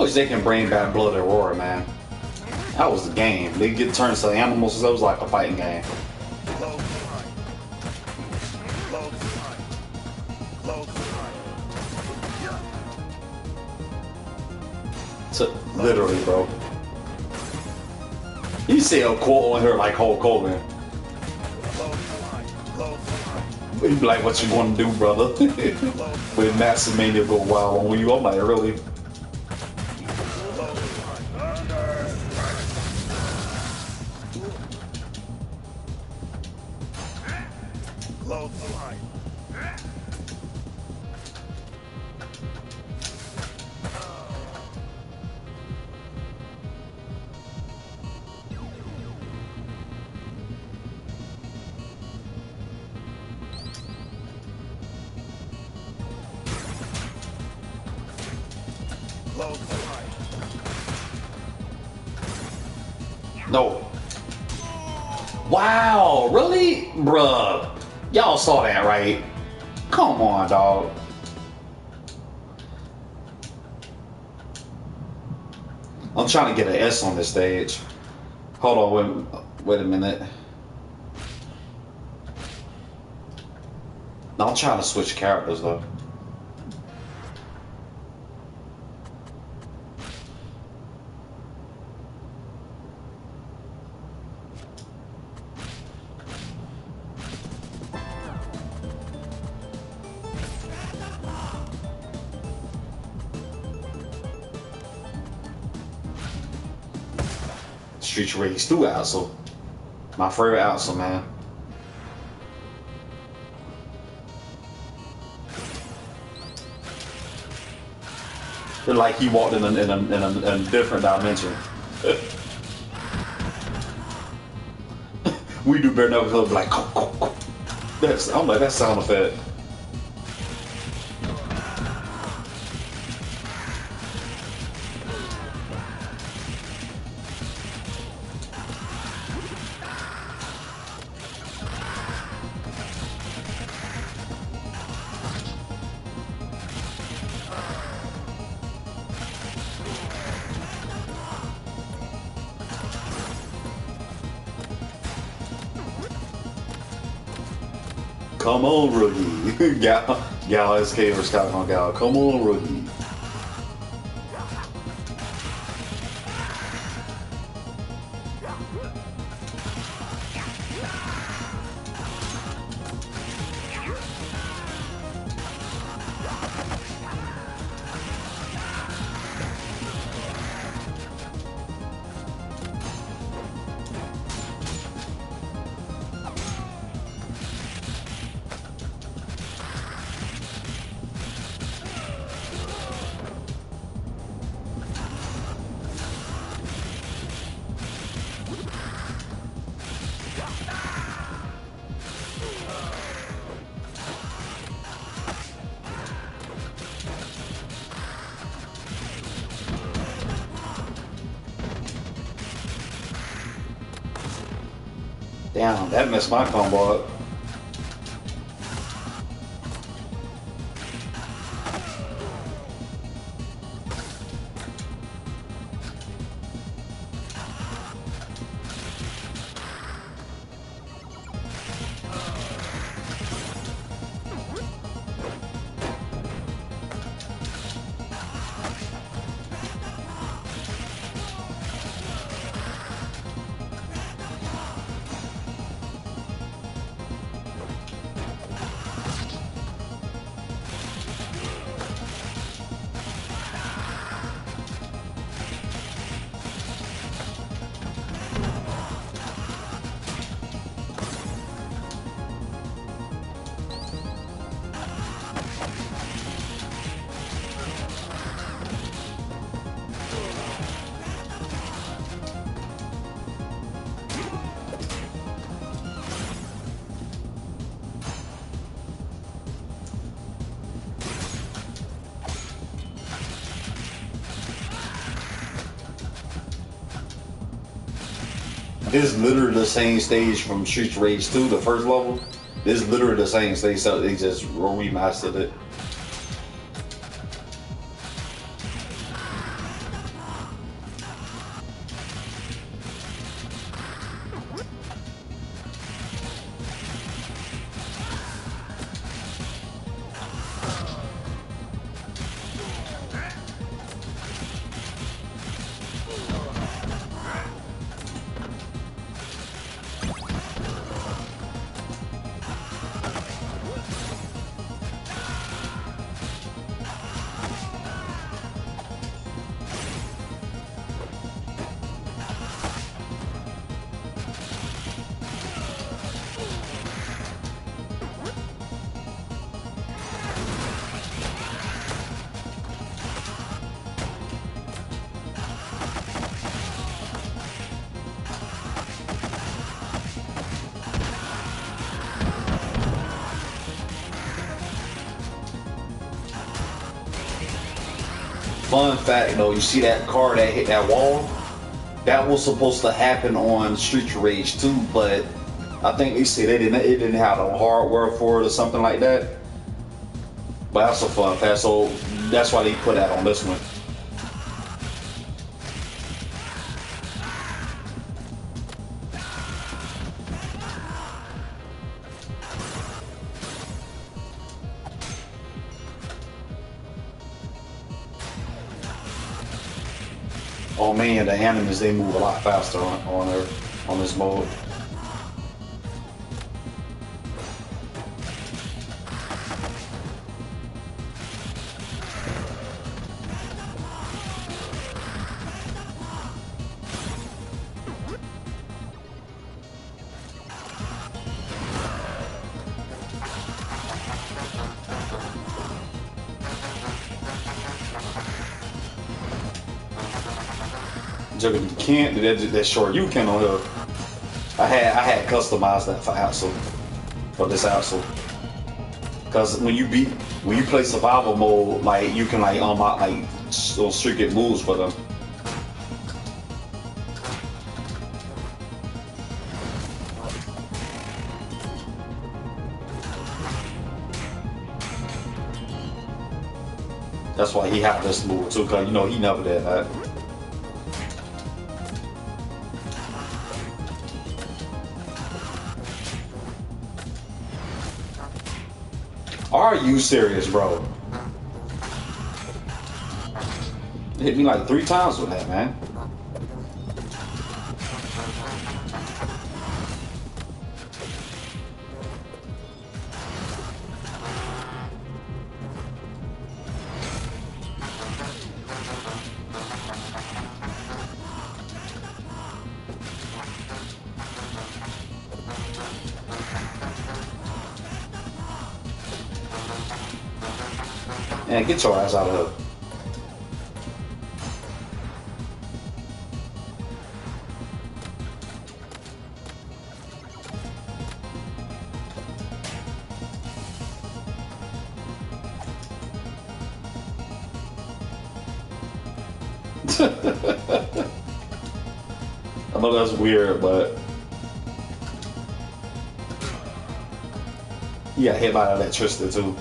wish they can bring back Blood and Roar, man. That was the game. They get turned to animals, so it was like a fighting game. Literally, bro. You see a quote on her like Hulk Hogan. You be like, what you want to do, brother? When Massive Mania go wild on you, I'm like, really? No. Wow, really? Bruh. Y'all saw that, right? Come on, dog. I'm trying to get an S on this stage. Hold on, wait a minute. No, I'm trying to switch characters, though. Street Rage 2 Axel. My favorite Axel, man. Feel like he walked in a different dimension. We do better now because like, I'm like, that sound effect. Come on, rookie. Gal SK or Scott on Gal. Come on, rookie. Damn, that messed my combo up. This is literally the same stage from Street Rage 2, the first level. This is literally the same stage, so they just remastered it. fun fact though, you see that car that hit that wall? That was supposed to happen on Street Rage 2, but I think they said it didn't have the hardware for it or something like that. But that's a fun fact, so that's why they put that on this one. Oh man, the enemies, they move a lot faster on this mode. You can't do that short you can on here. I had customized that for Axel, for this Axel. Cause when you play survival mode, like you can like unlock like those secret moves for them. That's why he had this move too, cause you know he never did that. Are you serious, bro? It hit me like 3 times with that, man. Man, get your ass out of here. I know that's weird, but you got hit by electricity too.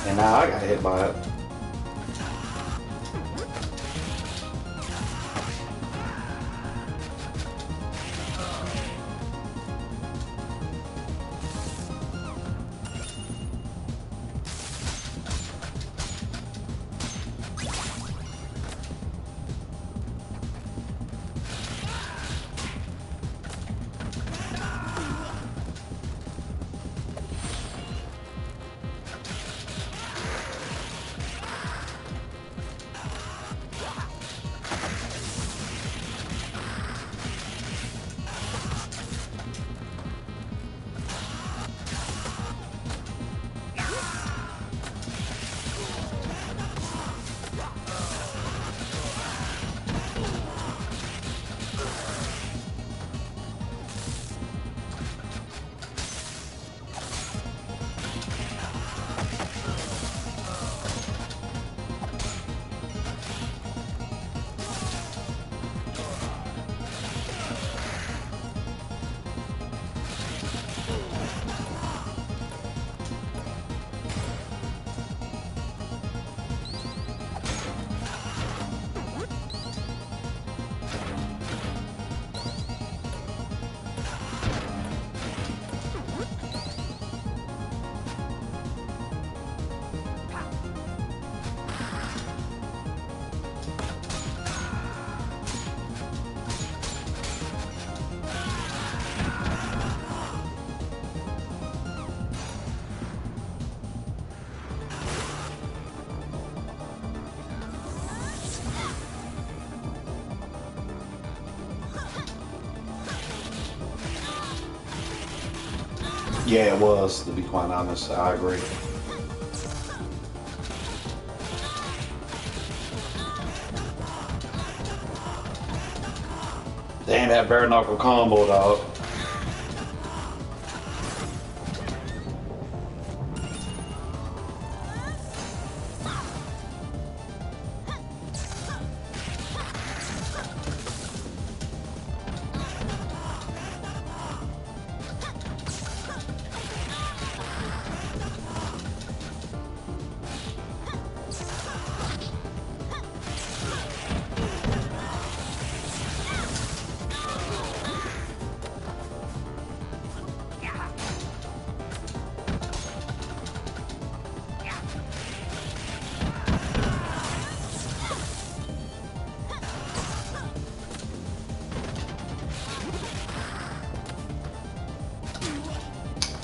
And now I got hit by it. Yeah, it was, to be quite honest. I agree. that bare knuckle combo, dog.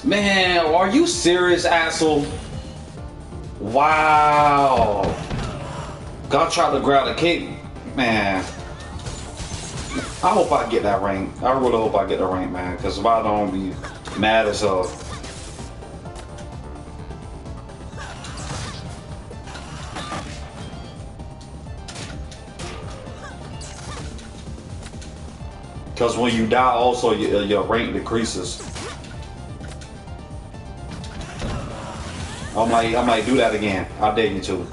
Man, are you serious, Axel? Wow. God tried to grab the kick. Man. I hope I get that rank. I really hope I get the rank, man. Because if I don't, be mad as hell. Because when you die, also your rank decreases. I might do that again. I dare you to.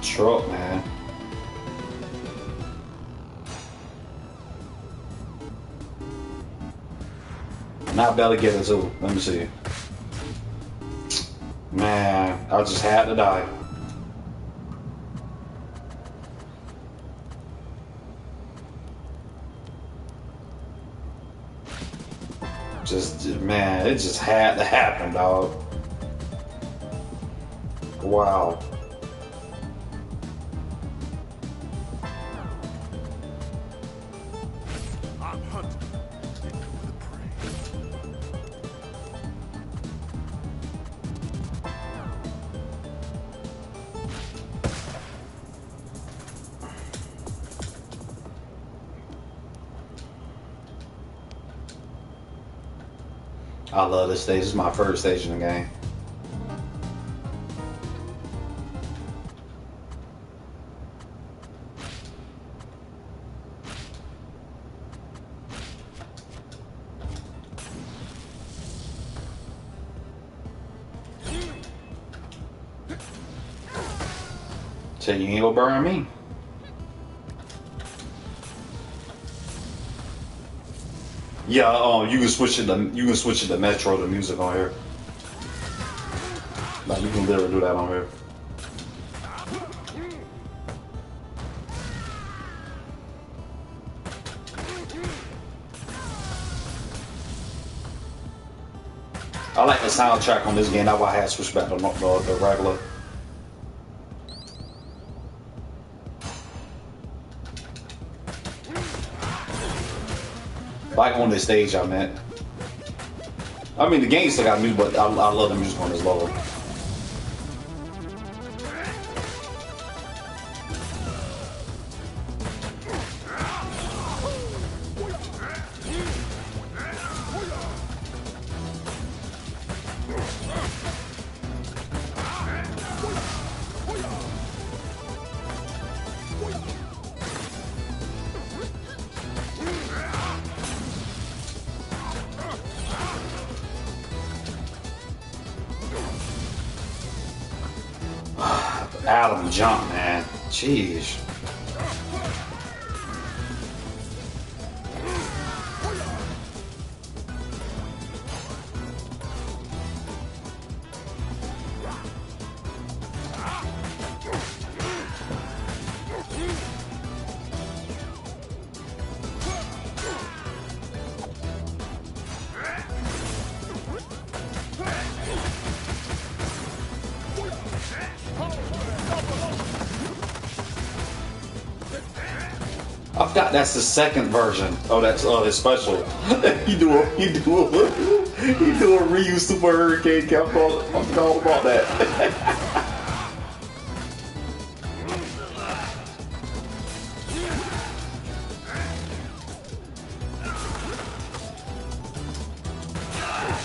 Truck, man. Not belly getter too. Let me see. Man, I just had to die. Man, it just had to happen, dog. Wow. I'm hunting the prey. I love this stage. This is my first stage in the game. So you ain't gonna burn me. Yeah, you can switch it to Metro, the music on here. Like you can literally do that on here. I like the soundtrack on this game. That's why I had to switch back to the regular. Like on this stage, I meant. I mean, the game still got music, but I love the music on this level. Adam jump, man. Jeez. I forgot that's the second version. Oh, that's his special. he do a Ryu Super Hurricane. I forgot all about that.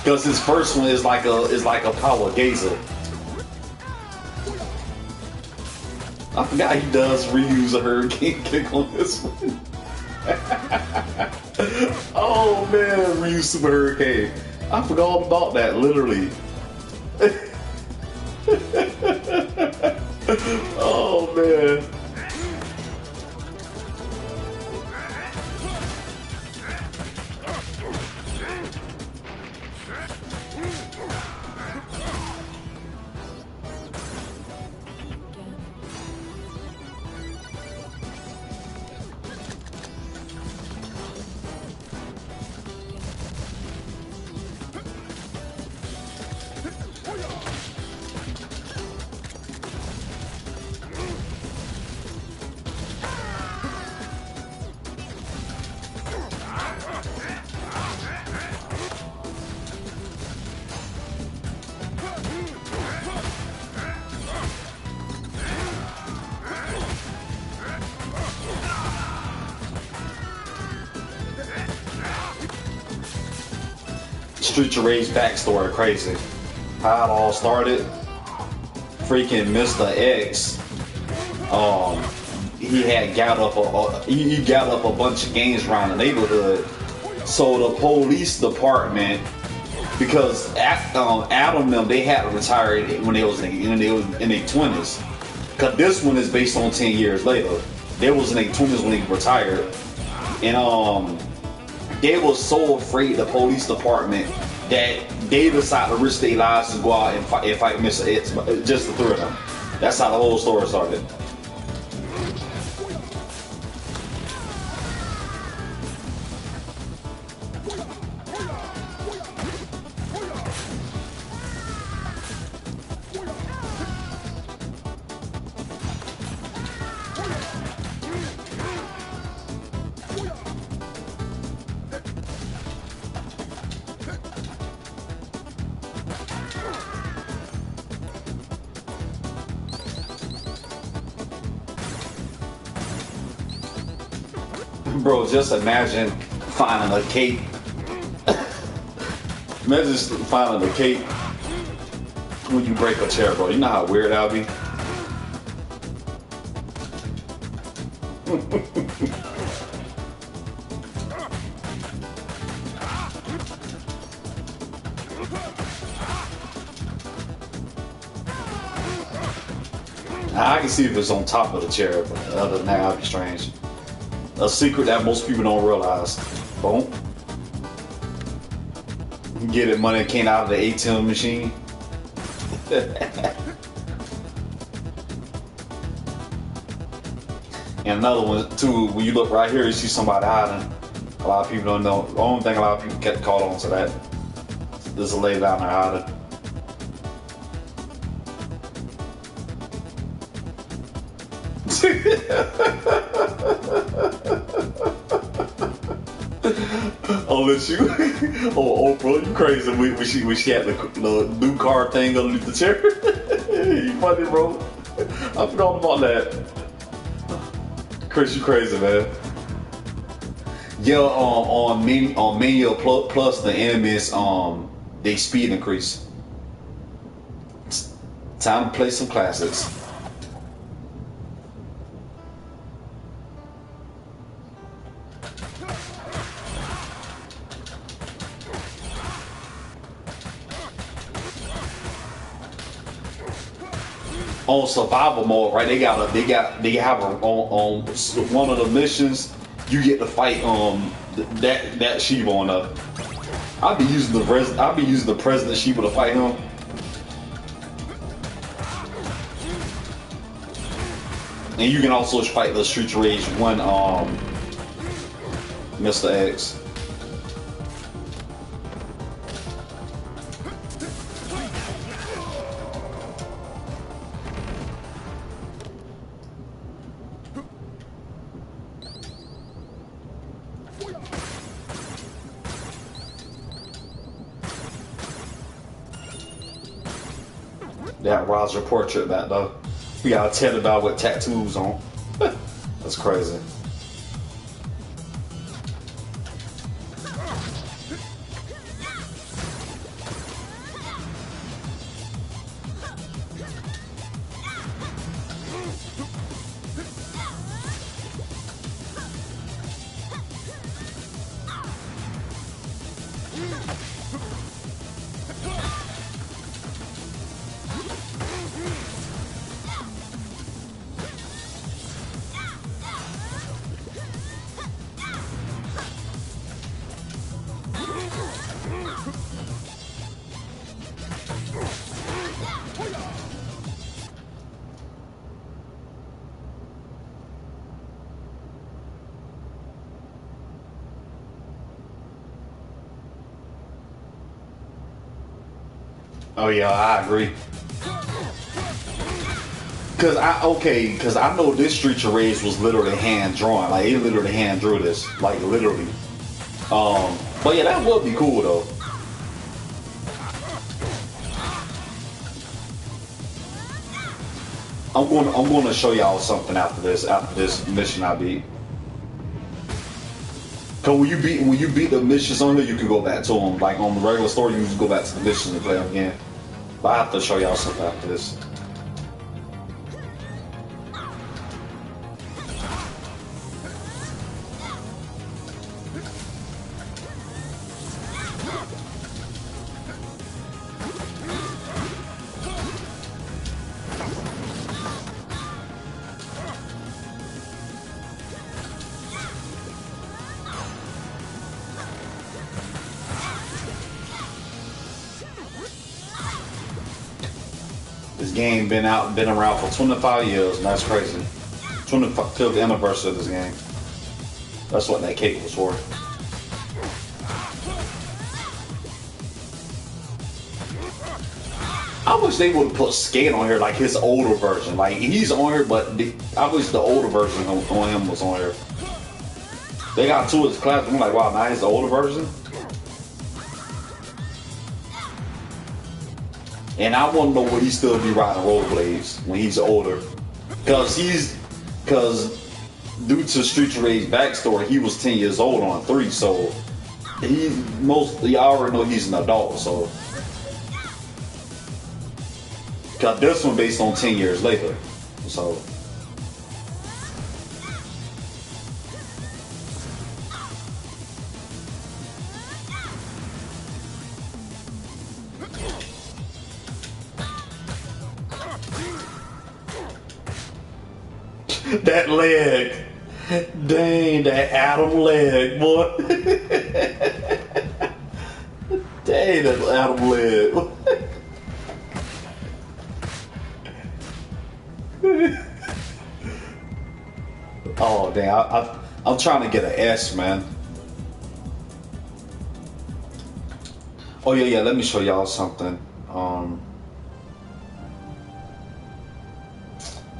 Because his first one is like a power gazer. I forgot he does reuse a hurricane kick on this one. Oh man, reuse super hurricane. I forgot all about that, literally. Oh man. Street of Rage backstory crazy. How it all started. Freaking Mr. X. He had got up he got up a bunch of gangs around the neighborhood. So the police department, because Adam and them, they had to retire when they was in their 20s. Cause this one is based on 10 years later. They was in their 20s when they retired, and they was so afraid, the police department, that they decided to risk their lives to go out and fight Mr. X, just the three of them. That's how the whole story started. Bro, just imagine finding a cape. Imagine just finding a cape when you break a chair, bro. You know how weird that would be? Now, I can see if it's on top of the chair, but other than that, that'd be strange. A secret that most people don't realize. Boom. Get it, money came out of the ATM machine. And another one too, when you look right here, you see somebody hiding. A lot of people don't know. The only thing a lot of people get caught on to that. There's a lady down there hiding. Oh, let you. Oh, Oprah, you crazy when she had the new car thing underneath the chair. You funny, bro. I forgot about that. Chris, you crazy, man. Yeah, on Mania Plus, the enemies, they speed increase. Time to play some classics. On survival mode, right? They have on one of the missions. You get to fight that Shiva on there. I'll be using the President Shiva to fight him. And you can also fight the Street Rage 1 Mr. X. That Roger portrait back though. We got a Ted about with tattoos on. That's crazy. Oh yeah, I agree. Cause I know this Street of Rage was literally hand drawn. Like it literally hand drew this. Like literally. But yeah, that would be cool though. I'm gonna show y'all something after this mission I beat. Cause when you beat the missions on here, you can go back to them. Like on the regular story, you just go back to the missions and play them again. But I have to show y'all something after this. This game been around for 25 years, and that's crazy. 25th anniversary of this game. That's what that cake was for. I wish they would put Skate on here, like his older version. Like he's on here, but I wish the older version on him was on here. They got two of his class. I'm like, wow, now he's the older version. And I want to know would he still be riding rollerblades when he's older, because due to Street Rage backstory, he was 10 years old on 3, so I already know he's an adult. So, cause this one based on 10 years later, so. That leg. Dang, that Adam leg, boy. Dang, that Adam leg. Oh, damn. I'm trying to get an S, man. Oh, yeah, let me show y'all something.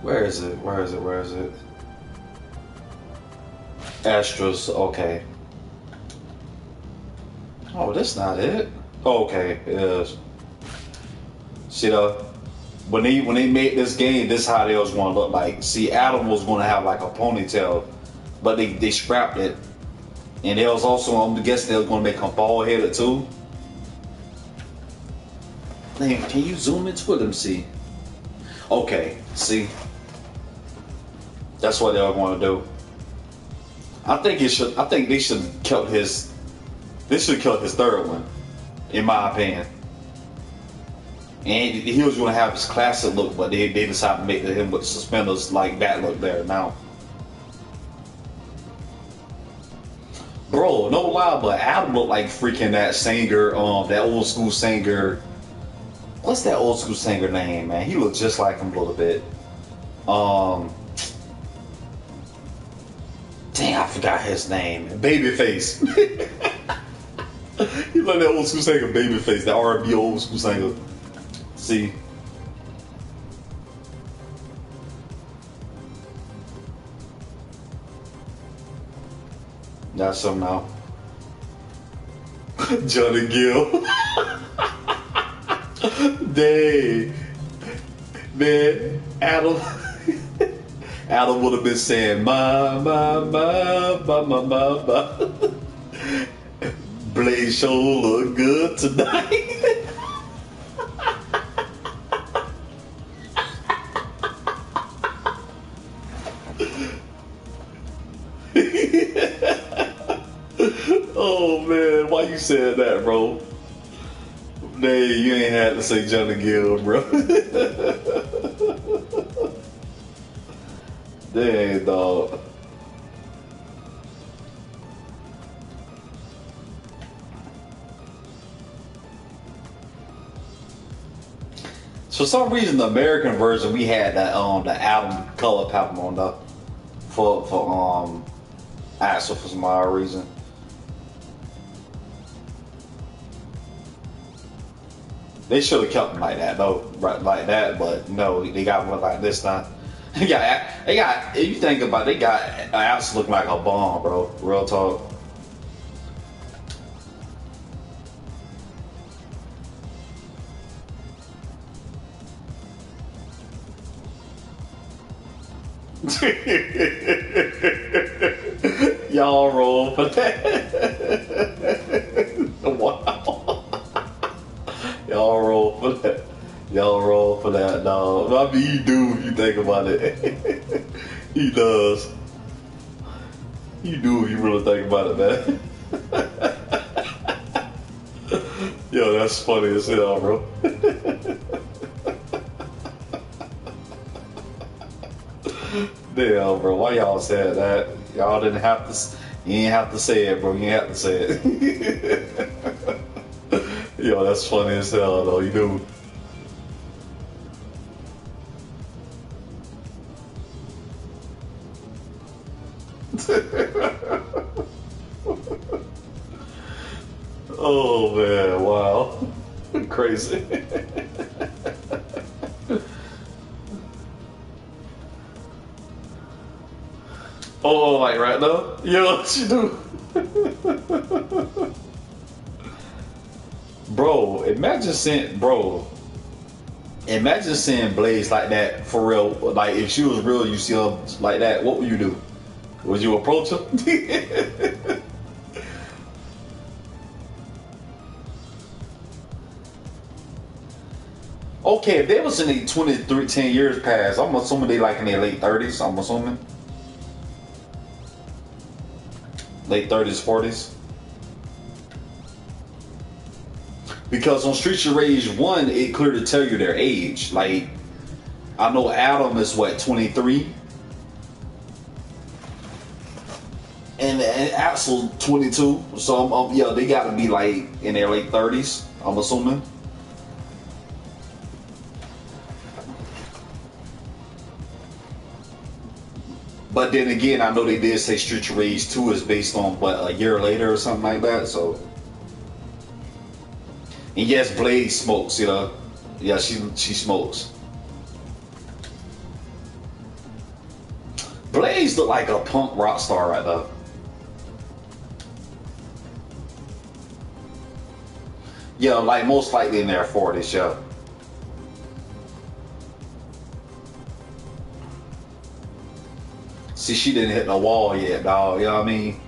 Where is it? Astros, okay. Oh, that's not it. Oh, okay, it is. See though, when they made this game, this is how they was gonna look like. See, Adam was gonna have like a ponytail, but they scrapped it. And they was also, I'm guessing they was gonna make him bald headed too. Man, can you zoom into it? Let me see. Okay, see. That's what they were going to do. I think they should have killed his. They should have killed his third one, in my opinion. And he was going to have his classic look, but they decided to make him with suspenders like that look there now. Bro, no lie, but Adam looked like freaking that singer, that old school singer. What's that old school singer name, man? He looked just like him a little bit. Dang, I forgot his name. Babyface. He like that old school singer, Babyface, the R&B old school singer. See? That's some now. Johnny Gill. Dang. Man, Adam would have been saying, my. Blaze show look good tonight. Oh man, why you said that, bro? Nay, you ain't had to say Johnny Gill, bro. Dang, dog. For some reason, the American version, we had that the album color palette on the for Axel for some odd reason. They should have kept him like that though, right like that. But no, they got one like this now. They got. If you think about, it, they got Apps looking like a bomb, bro. Real talk. Y'all roll for that. Wow. Y'all roll for that. Y'all roll for that, dog. I mean, he do if you think about it. He does. You do if you really think about it, man. Yo, that's funny as hell, bro. Damn, bro. Why y'all said that? Y'all didn't have to. You ain't have to say it, bro. You ain't have to say it. Yo, that's funny as hell, though. You do. Oh man, wow. Crazy. Oh, like right now? Yo, what you do? Bro, imagine seeing Blaze like that for real. Like if she was real, you see her like that, what would you do? Would you approach her? Okay, if they was in the 23, 10 years past, I'm assuming they like in their late 30s, I'm assuming. Late 30s, 40s. Because on Streets of Rage 1, it clearly tell you their age. Like, I know Adam is what, 23? And Axel 22. So, yeah, they gotta be like in their late 30s, I'm assuming. But then again, I know they did say Street of Rage 2 is based on, what, a year later or something like that, so. And yes, Blaze smokes, you know. Yeah, she smokes. Blaze look like a punk rock star right now. Yeah, like most likely in their 40s, yeah. See, she didn't hit the wall yet, dog. You know what I mean?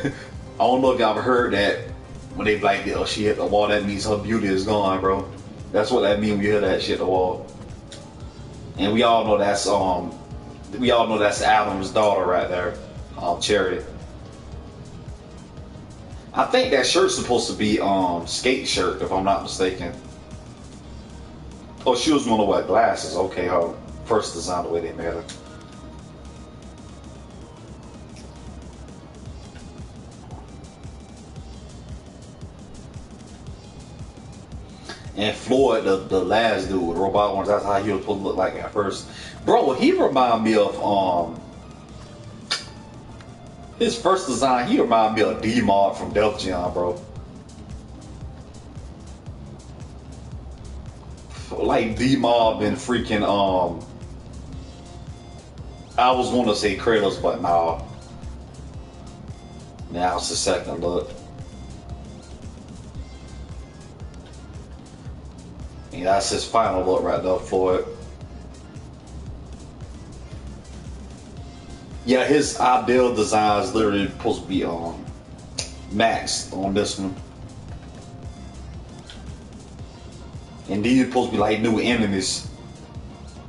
I don't know if y'all ever heard that when they like, oh, she hit the wall, that means her beauty is gone, bro. That's what that means when you hear that shit, the wall. And we all know that's Adam's daughter right there, Cherry. I think that shirt's supposed to be skate shirt, if I'm not mistaken. Oh, she was gonna wear glasses. Okay, her first design, the way they made her. And Floyd, the last dude, the robot ones, that's how he was supposed to look like at first. Bro, he remind me of his first design, he remind me of D-Mod from Def Jam, bro. Like D-Mod and freaking I was gonna say Kratos, but nah. Now it's the second look. And that's his final look right there for it. Yeah, his ideal design is literally supposed to be Max on this one. And these are supposed to be like new enemies,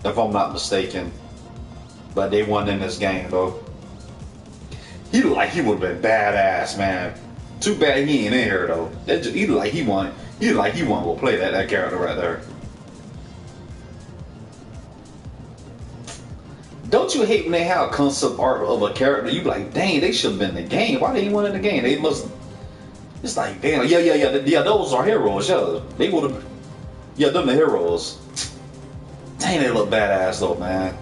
if I'm not mistaken. But they weren't in this game though. He looked like he would have been badass, man. Too bad he ain't in here though. He looked like he wanted to play that character right there. Don't you hate when they have concept art of a character? You be like, dang, they should have been in the game. Why they ain't one in the game? They must. It's like, damn, yeah. Those are heroes. Yeah, they would have. Yeah, them the heroes. Dang, they look badass though, man.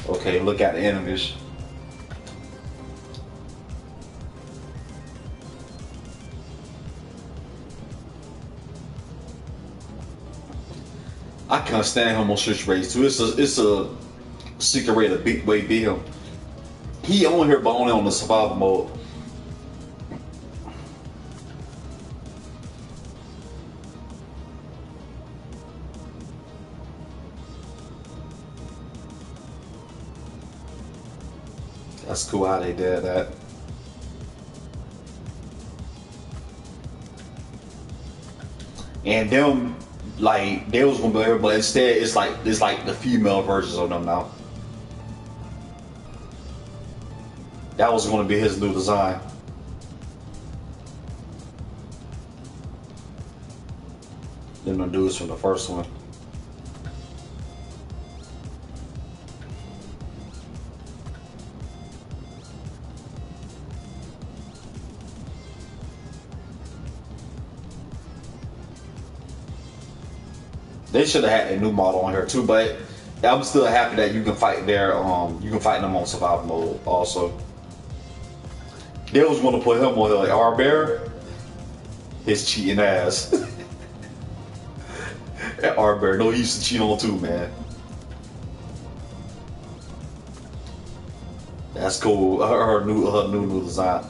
Okay, look at the enemies. I can't stand him on Street Race too. It's a secret way to beat him. He on here, but only on the survival mode. That's cool how they did that. And them, like, they was gonna be here, but instead it's like the female versions of them now. That was gonna be his new design. Them the dudes from the first one. They should have had a new model on here too, but I'm still happy that you can fight there. You can fight them on survival mode also. They was gonna put him on there like R-Bear, his cheating ass. That R-Bear, no, he used to cheat on too, man. That's cool. Her new design.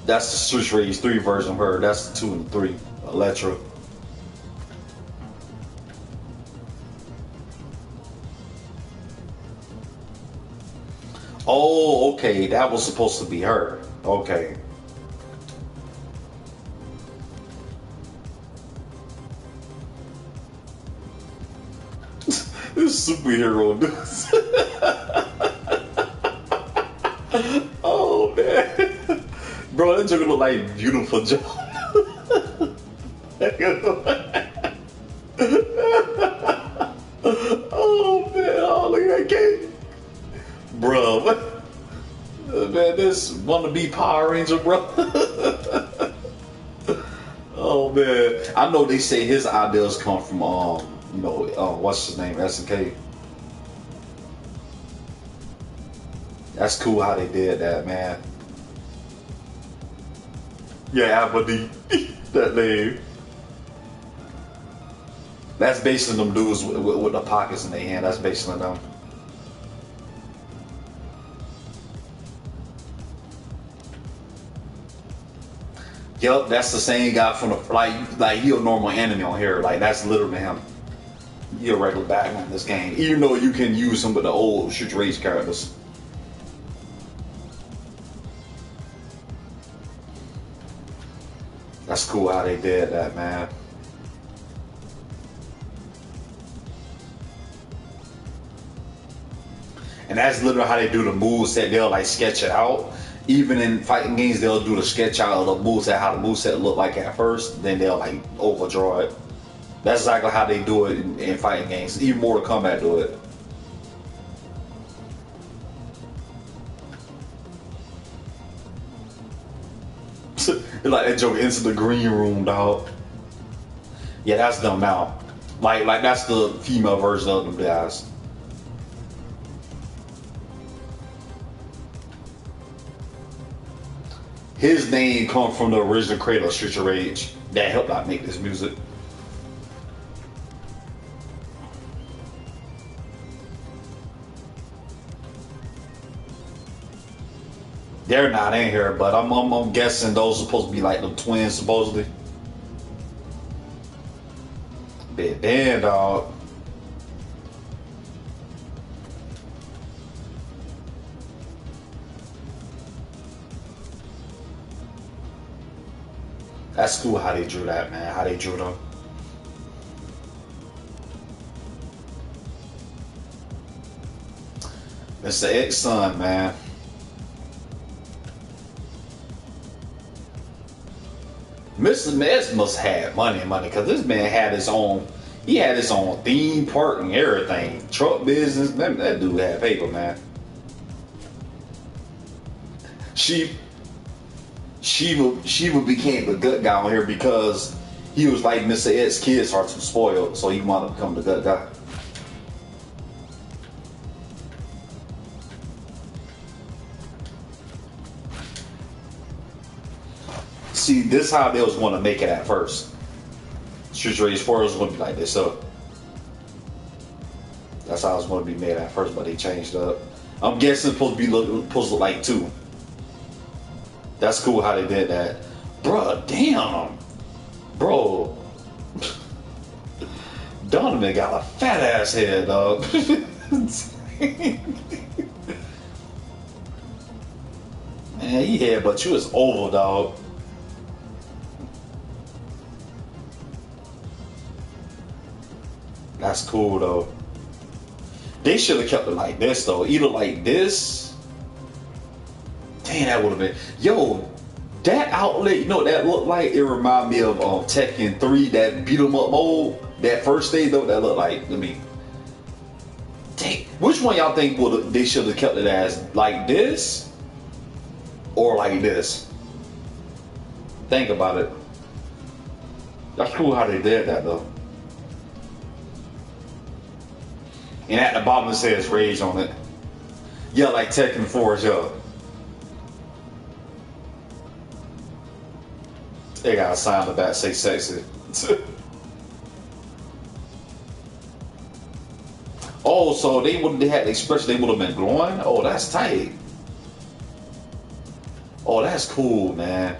That's the Street Rage 3 version of her. That's the 2 and 3. Electra. Oh, okay. That was supposed to be her. Okay. This superhero dudes. Oh man. Bro, that joke look like Beautiful Joe. Oh man, oh look at that game. Bro, man, this wannabe Power Ranger, bro. Oh man, I know they say his ideas come from you know, what's his name, SNK. That's cool how they did that, man. Yeah, Abadi, that name. That's basically them dudes with the pockets in their hand. That's basically them. Yup, that's the same guy from the like he a normal enemy on here. Like that's literally him. He a regular Batman in this game. Even though you can use some of the old Street Rage characters. That's cool how they did that, man. And that's literally how they do the moveset. They'll like sketch it out. Even in fighting games, they'll do the sketch out of the moveset, how the moveset look like at first. Then they'll like overdraw it. That's exactly how they do it in fighting games. Even Mortal Kombat do it. Like that joke into the green room, dog. Yeah, that's them now. Like that's the female version of them guys. His name comes from the original creator of Street Rage that helped out make this music. They're not in here, but I'm guessing those are supposed to be like the twins, supposedly. Big damn, dog. That's cool how they drew that, man. How they drew them. It's the ex-son, man. Mr. Mess must have money, because this man had his own. He had his own theme park and everything. Truck business. That dude had paper, man. Shiva became the good guy on here because he was like Mr. Ed's kids are too spoiled, so he wanted to become the good guy. See, this is how they was going to make it at first. Street Rage 4 was going to be like this, so That's how it's going to be made at first, but they changed up. I'm guessing it's supposed to look like 2. That's cool how they did that. Bruh, damn. Bro. Donovan got a fat ass head, dog. Man, he had, but you was over, dog. That's cool, though. They should have kept it like this, though. Either like this. Damn, that would have been. Yo, that outlet, you know what that looked like? It reminded me of Tekken 3, that beat 'em up mode. That first stage, though, that looked like. Let me. Dang, which one y'all think they should have kept it as? Like this? Or like this? Think about it. That's cool how they did that, though. And at the bottom it says Rage on it. Yeah, like Tekken 4, yeah. They got a sign on the back say sexy. Oh, so they had the expression, they would have been glowing? Oh, that's tight. Oh, that's cool, man.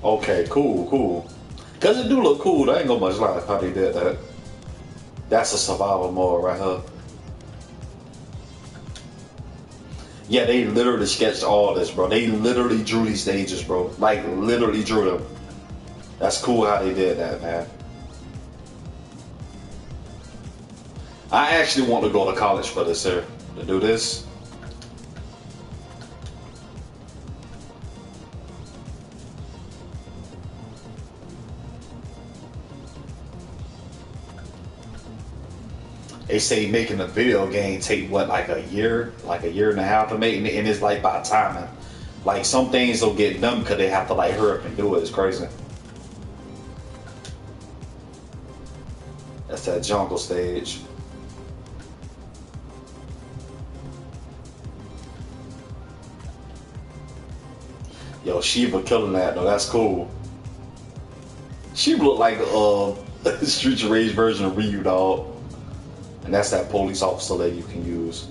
Okay, cool. Cause it do look cool. There ain't go much like how they did that. That's a survival mode right here. Yeah, they literally sketched all this, bro. They literally drew these stages, bro. Like literally drew them. That's cool how they did that, man. I actually want to go to college for this here. To do this. They say making a video game take what, like a year and a half to make, and it's like by timing. Like some things don't get done because they have to like hurry up and do it. It's crazy. That's that jungle stage. Yo, Shiva killing that though. That's cool. Shiva look like a Streets of Rage version of Ryu, dog. And that's that police officer that you can use.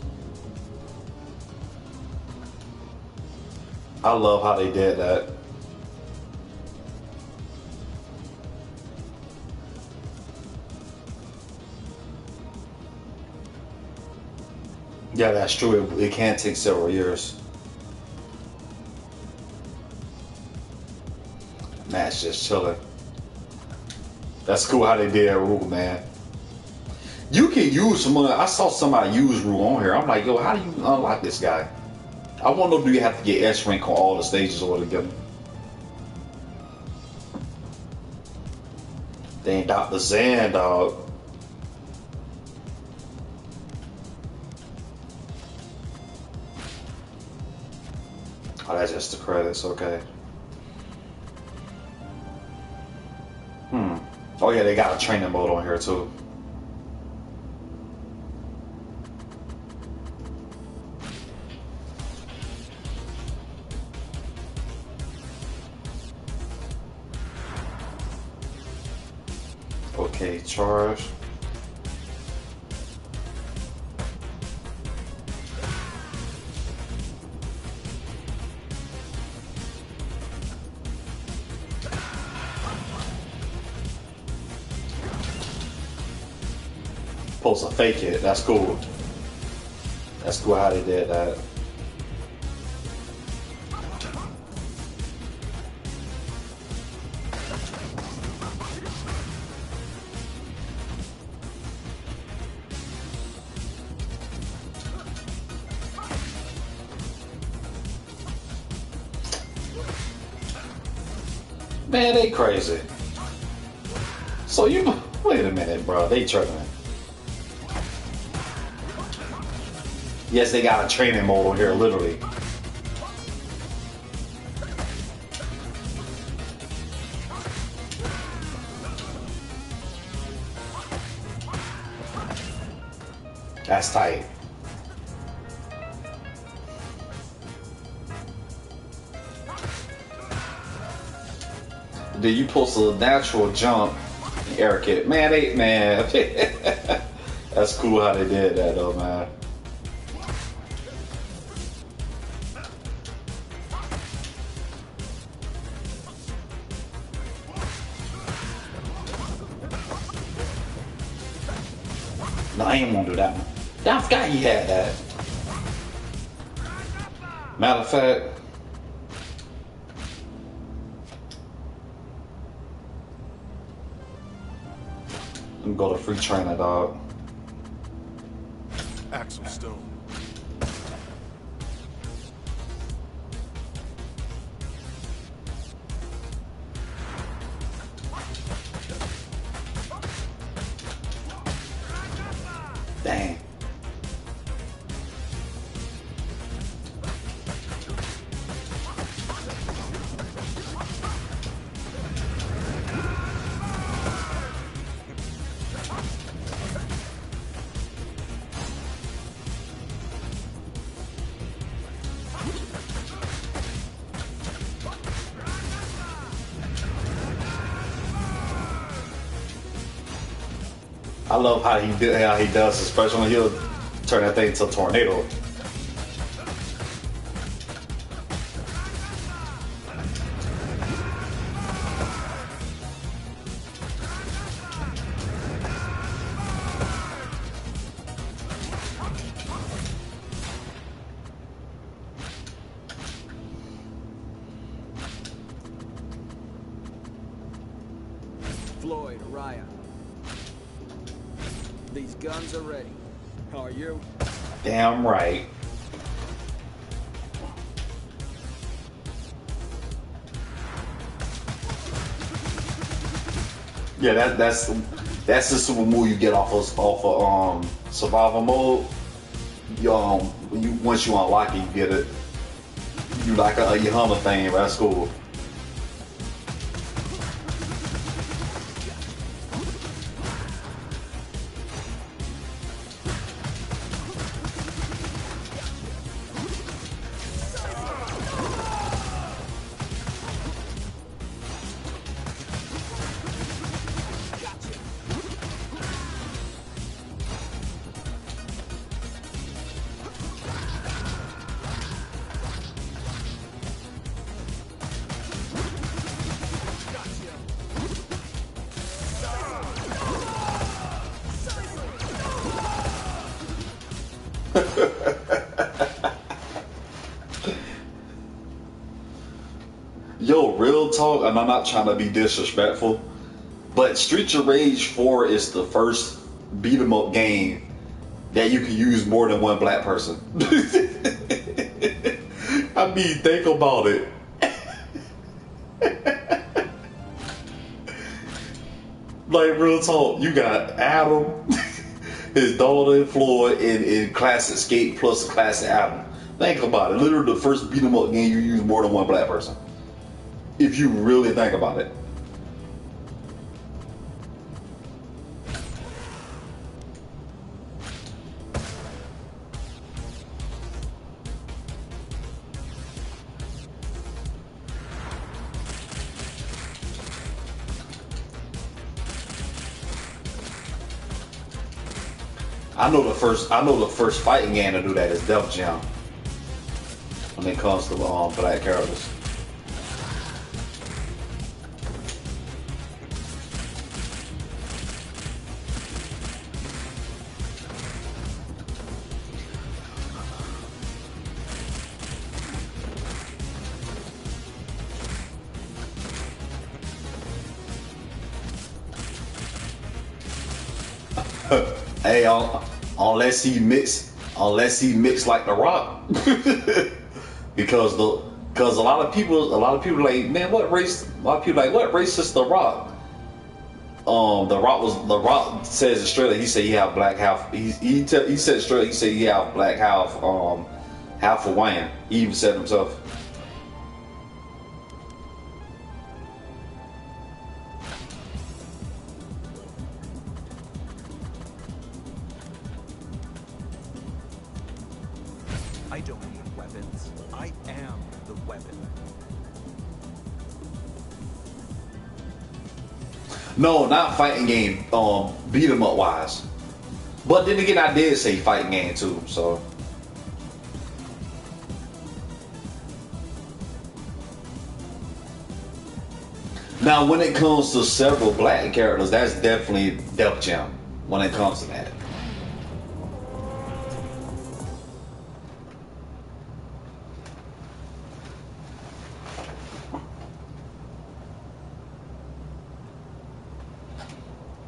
I love how they did that. Yeah, that's true. It can take several years. Matt's just chilling. That's cool how they did that rule, man. You can use some. I saw somebody use rule on here. I'm like, yo, how do you unlock this guy? I want to know, do you have to get S rank on all the stages all together? Dang, Dr. Zan, dog. Oh, that's just the credits, okay. Oh yeah, they got a training mode on here too. Okay, charge. Supposed to fake it. That's cool. That's cool how they did that. Man, they crazy. So you wait a minute, bro. They tripping. Yes, they got a training mode on here, literally. That's tight. Then you post a natural jump, air kick. Man, that's cool how they did that though, man. No, I ain't gonna do that one. I forgot he had that. Matter of fact, let me go to free trainer, dog. Axel Stone. Dang. I love how he does his special. He'll turn that thing into a tornado. Floyd, Ryan. These guns are ready. Are you? Damn right. Yeah, that's the super move you get off of survival mode. Once you unlock it, you get it. You like a Yahama thing, right? That's cool. Yo, real talk, and I'm not trying to be disrespectful, but Streets of Rage 4 is the first beat 'em up game that you can use more than one black person. I mean, think about it. Like, real talk, you got Adam, his daughter Floyd, in Classic Skate plus Classic Adam. Think about it. Literally the first beat 'em up game you use more than one black person. If you really think about it. I know the first fighting game to do that is Def Jam. When it comes to black characters. Hey, unless he mix like The Rock, because a lot of people like, man, what race? A lot of people like, what race is The Rock? The Rock says Australia. He said he have black half. He said Australia. He said he have black half half Hawaiian. He even said himself. I don't need weapons. I am the weapon. No, not fighting game. Beat 'em up wise. But then again, I did say fighting game too. So. Now, when it comes to several black characters, that's definitely Def Jam. When it comes to that.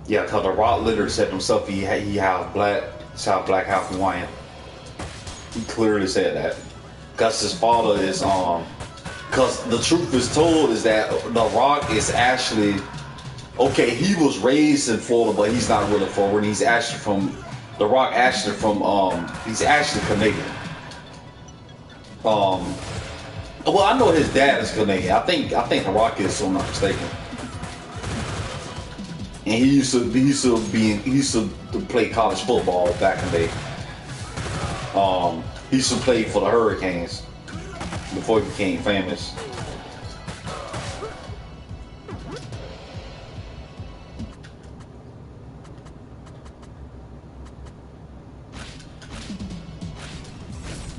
Yeah, cause the Rock literally said himself he half black, half Hawaiian. He clearly said that. Cause his father is cause the truth is told is that the Rock is actually okay. He was raised in Florida, but he's not really Florida. He's actually from the Rock. Actually from he's actually Canadian. Well, I know his dad is Canadian. I think the Rock is, so I'm not mistaken. And he used to play college football back in the day. He used to play for the Hurricanes before he became famous.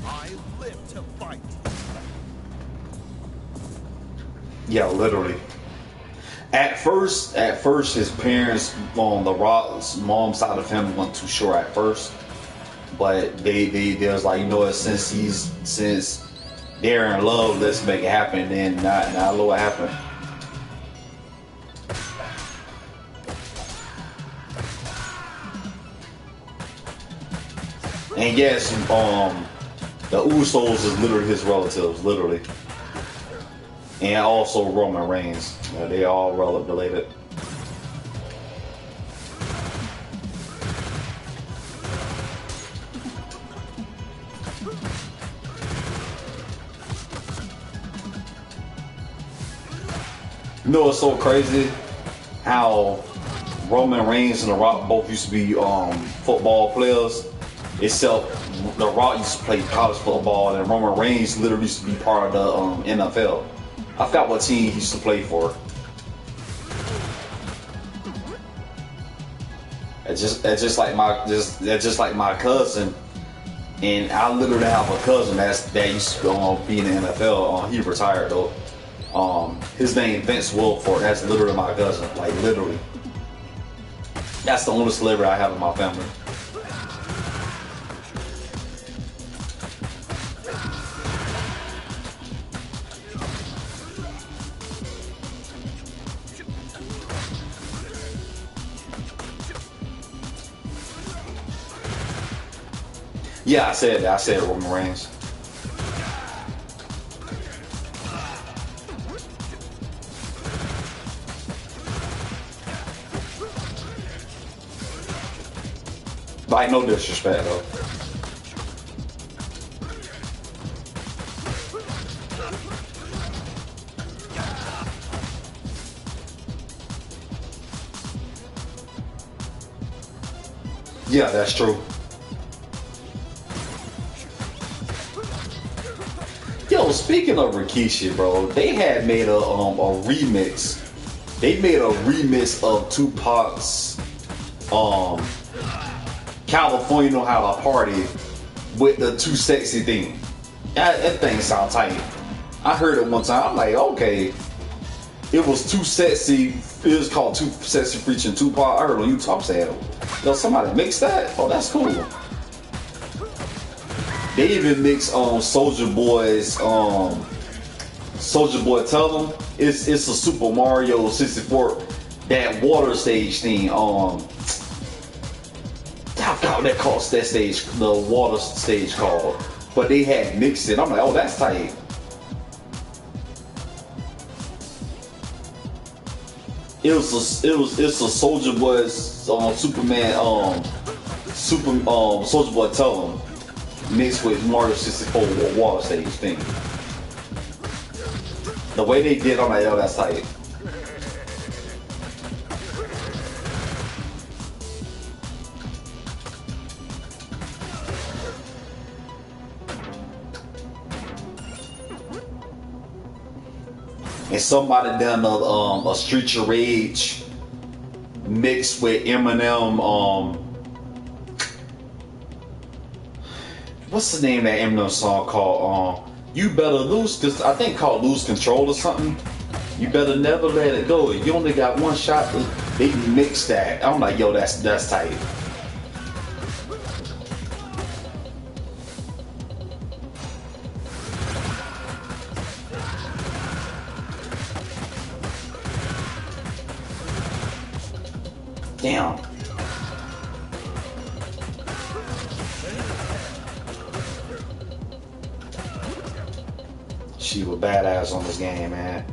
I live to fight. Yeah, literally. At first, his parents, the Rock's mom's side of him wasn't too sure at first, but they was like, you know what, since they're in love, let's make it happen. And then now look what happened. And yes, the Usos is literally his relatives, literally. And also Roman Reigns. They all related. You know what's so crazy? How Roman Reigns and The Rock both used to be football players. Except The Rock used to play college football and Roman Reigns literally used to be part of the NFL. I forgot what team he used to play for. It's just like my cousin, and I literally have a cousin that used to be in the NFL. He retired though. His name Vince Wilfork. That's literally my cousin. Like literally. That's the only celebrity I have in my family. Yeah, I said that. I said Roman Reigns. Like, no disrespect, though. Yeah, that's true. Yo, speaking of Rikishi, bro, they had made a remix. They made a remix of Tupac's California Know How to Party with the Too Sexy thing. That thing sound tight. I heard it one time. I'm like, okay. It was Too Sexy. It was called Too Sexy featuring Tupac. I heard on YouTube saying, yo, somebody mixed that? Oh, that's cool. They even mix Soulja Boy's Soulja Boy Tell Them. It's a Super Mario 64, that water stage thing. I forgot what that called, that stage, the water stage called. But they had mixed it. I'm like, oh, that's tight. It's a Soulja Boy's Superman Soulja Boy Tell Them mixed with Mario 64 water stage thing. The way they did, I'm like, yo, that's tight. and somebody done a Street of Rage mixed with Eminem. What's the name of that Eminem song called? You better lose, cause I think called Lose Control or something. You better never let it go. You only got one shot. They mix that. I'm like, yo, that's tight. Damn. She was badass on this game, man.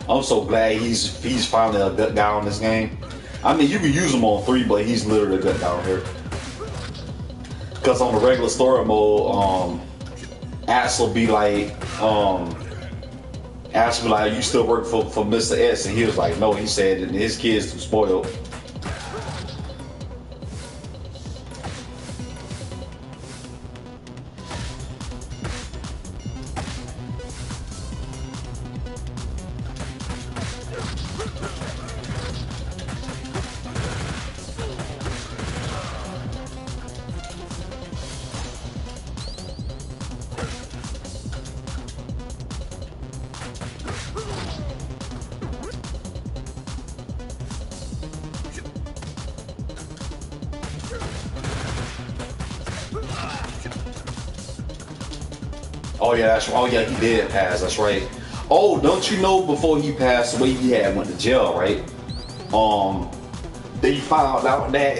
I'm so glad he's finally a good guy on this game. I mean, you can use him on 3, but he's literally a good guy on here. Because on the regular story mode, Axe will be like, Axe will be like, you still work for Mr. S? And he was like, no, he said that his kids too spoiled. Oh yeah, he did pass. That's right. Oh, don't you know before he passed away, he had went to jail, right? They found out that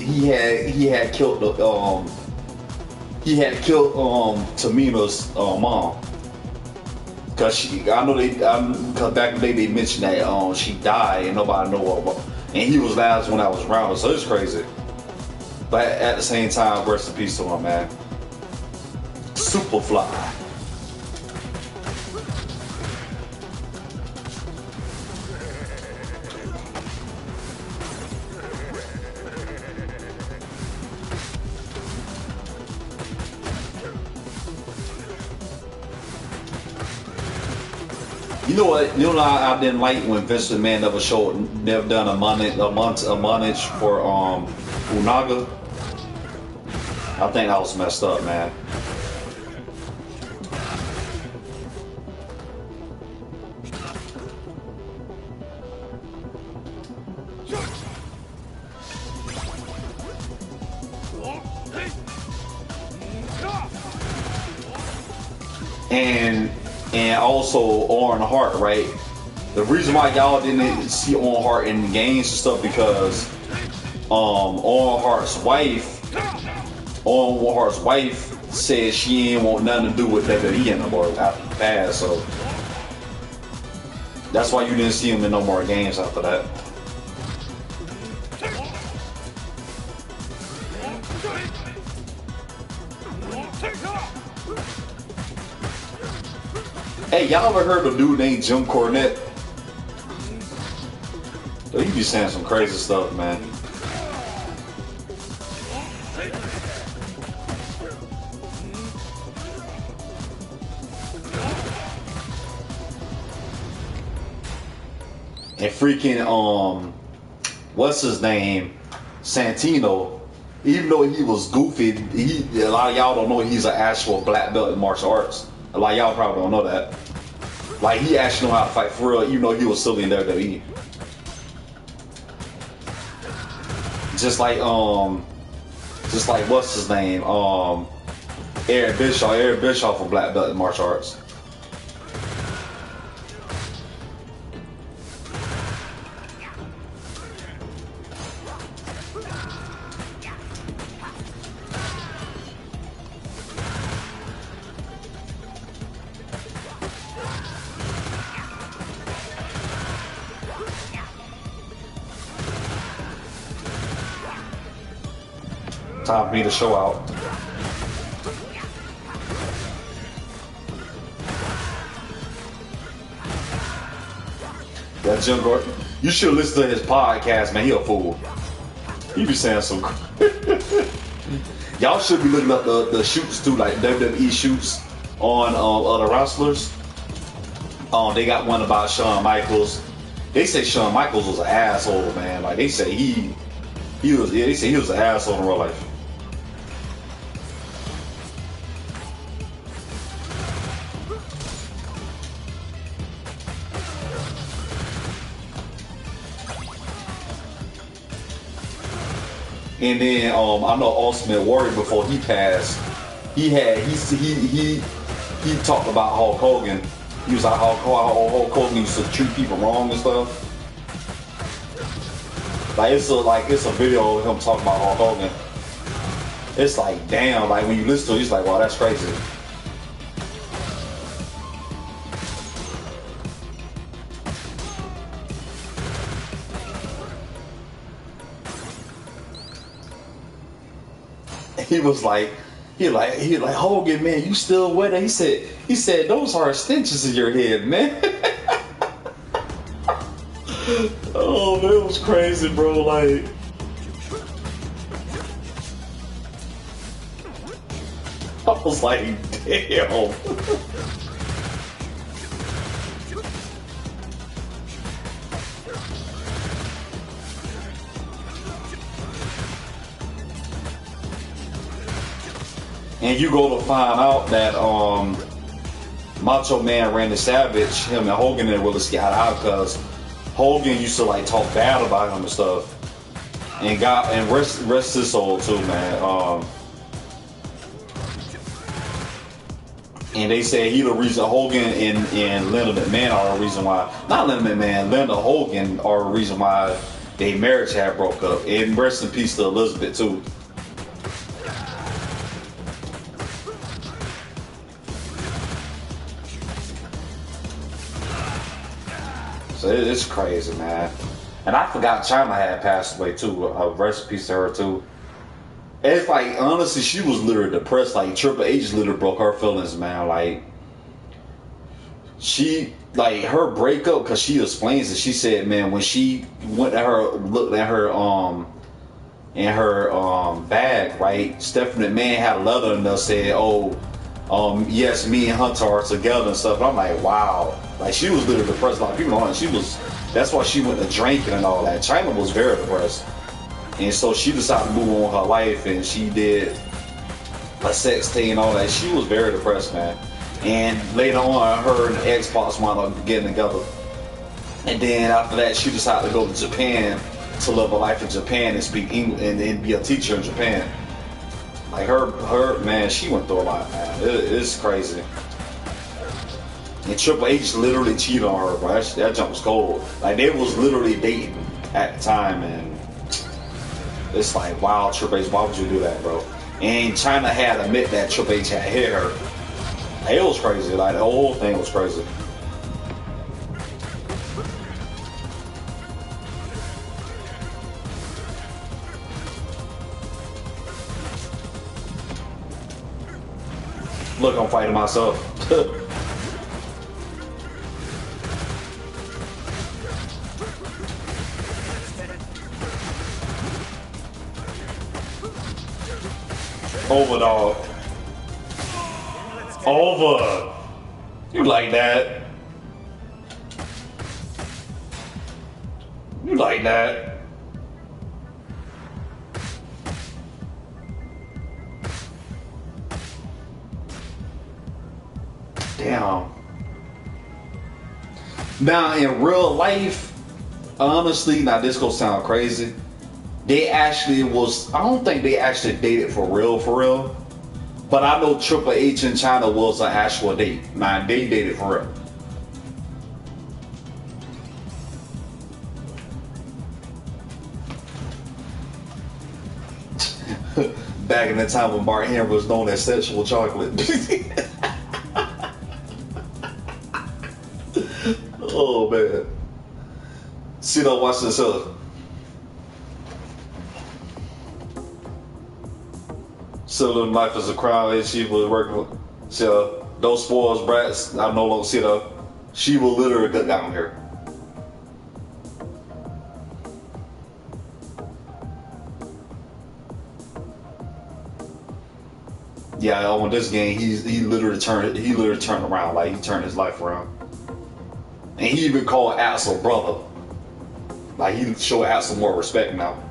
he had killed Tamina's mom. Cause cause back in the day they mentioned that she died and nobody knew her, and he was the last one that was around her, so it's crazy. But at the same time, rest in peace to him, man. Superfly. You know what? You know what I didn't like when Vince McMahon never done a montage for Unaga. I think that was messed up, man. And also Owen Hart, right? The reason why y'all didn't see Owen Hart in the games and stuff because Owen Hart's wife said she ain't want nothing to do with WWE anymore after the past, so that's why you didn't see him in no more games after that. Hey, y'all ever heard of a dude named Jim Cornette? Yo, you be saying some crazy stuff, man. And freaking what's his name, Santino, even though he was goofy, a lot of y'all don't know he's an actual black belt in martial arts. A lot of y'all probably don't know that. Like, he actually know how to fight for real, even though he was still in WWE. Just like what's his name, Eric Bischoff for black belt in martial arts. Time for me to show out. That Jim Gordon. You should listen to his podcast, man. He a fool. He be saying some. Y'all should be looking up the shoots too, like WWE shoots on other wrestlers. They got one about Shawn Michaels. They say Shawn Michaels was an asshole, man. Like they say he was. Yeah, they say he was an asshole in real life. And then I know Ultimate Warrior before he passed, he talked about Hulk Hogan. He was like Hulk Hogan used to treat people wrong and stuff. Like it's a video of him talking about Hulk Hogan. It's like damn, like when you listen to it, it's like wow, that's crazy. He was like Hogan, man, you still wet? He said those are extensions of your head, man. Oh, man, it was crazy, bro. Like, I was like, damn. And you go to find out that Macho Man Randy Savage, him and Hogan didn't really got out because Hogan used to like talk bad about him and stuff. And rest his soul too, man. And they say he the reason Hogan and Linda McMahon are the reason why, not Linda McMahon, Linda Hogan are the reason why their marriage had broke up. And rest in peace to Elizabeth too. So it's crazy, man. And I forgot China had passed away too. Rest in peace to her too. It's like honestly, she was literally depressed. Like Triple H literally broke her feelings, man. Like she, like her breakup, because she explains it. She said, man, when she went at her, looked at her in her bag, right? Stephanie McMahon had a letter in there said, oh, yes, me and Hunter are together and stuff. And I'm like, wow. Like she was literally depressed. Like people know she was. That's why she went to drinking and all that. China was very depressed, and so she decided to move on with her life, and she did a sex thing and all that. She was very depressed, man. And later on, her and Xbox wound up getting together. And then after that, she decided to go to Japan to live a life in Japan and speak English and be a teacher in Japan. Like her man, she went through a lot, man. It's crazy. And Triple H literally cheated on her, bro. That jump was cold. Like they was literally dating at the time, and it's like, wow, Triple H, why would you do that, bro? And China had to admit that Triple H had hit her. Like, it was crazy. Like the whole thing was crazy. Look, I'm fighting myself. Over, dog. Over. You like that? You like that? Damn. Now in real life, honestly, now this gonna sound crazy. They actually was, I don't think they actually dated for real. But I know Triple H and China was an actual date. Now they dated for real. Back in the time when Mark Henry was known as sexual chocolate. Oh man. See, don't watch this up. So them life is a crime, and she was working with, those spoils brats. I no longer see her. She will literally get down here. Yeah, on this game, he literally turned around, like he turned his life around, and he even called Axel brother. Like he showed Axel more respect now.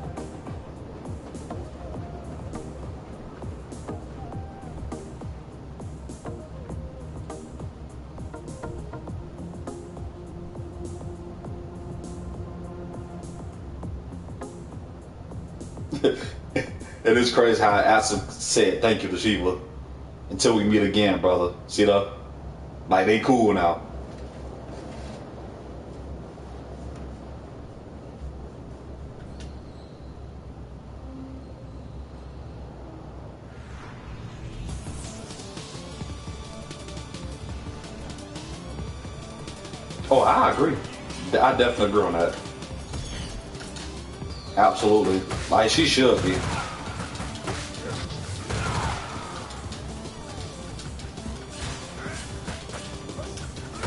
It is crazy how Axel said thank you to Shiva. Until we meet again, brother. See that? Like they cool now. Oh, I agree. I definitely agree on that. Absolutely. Like she should be.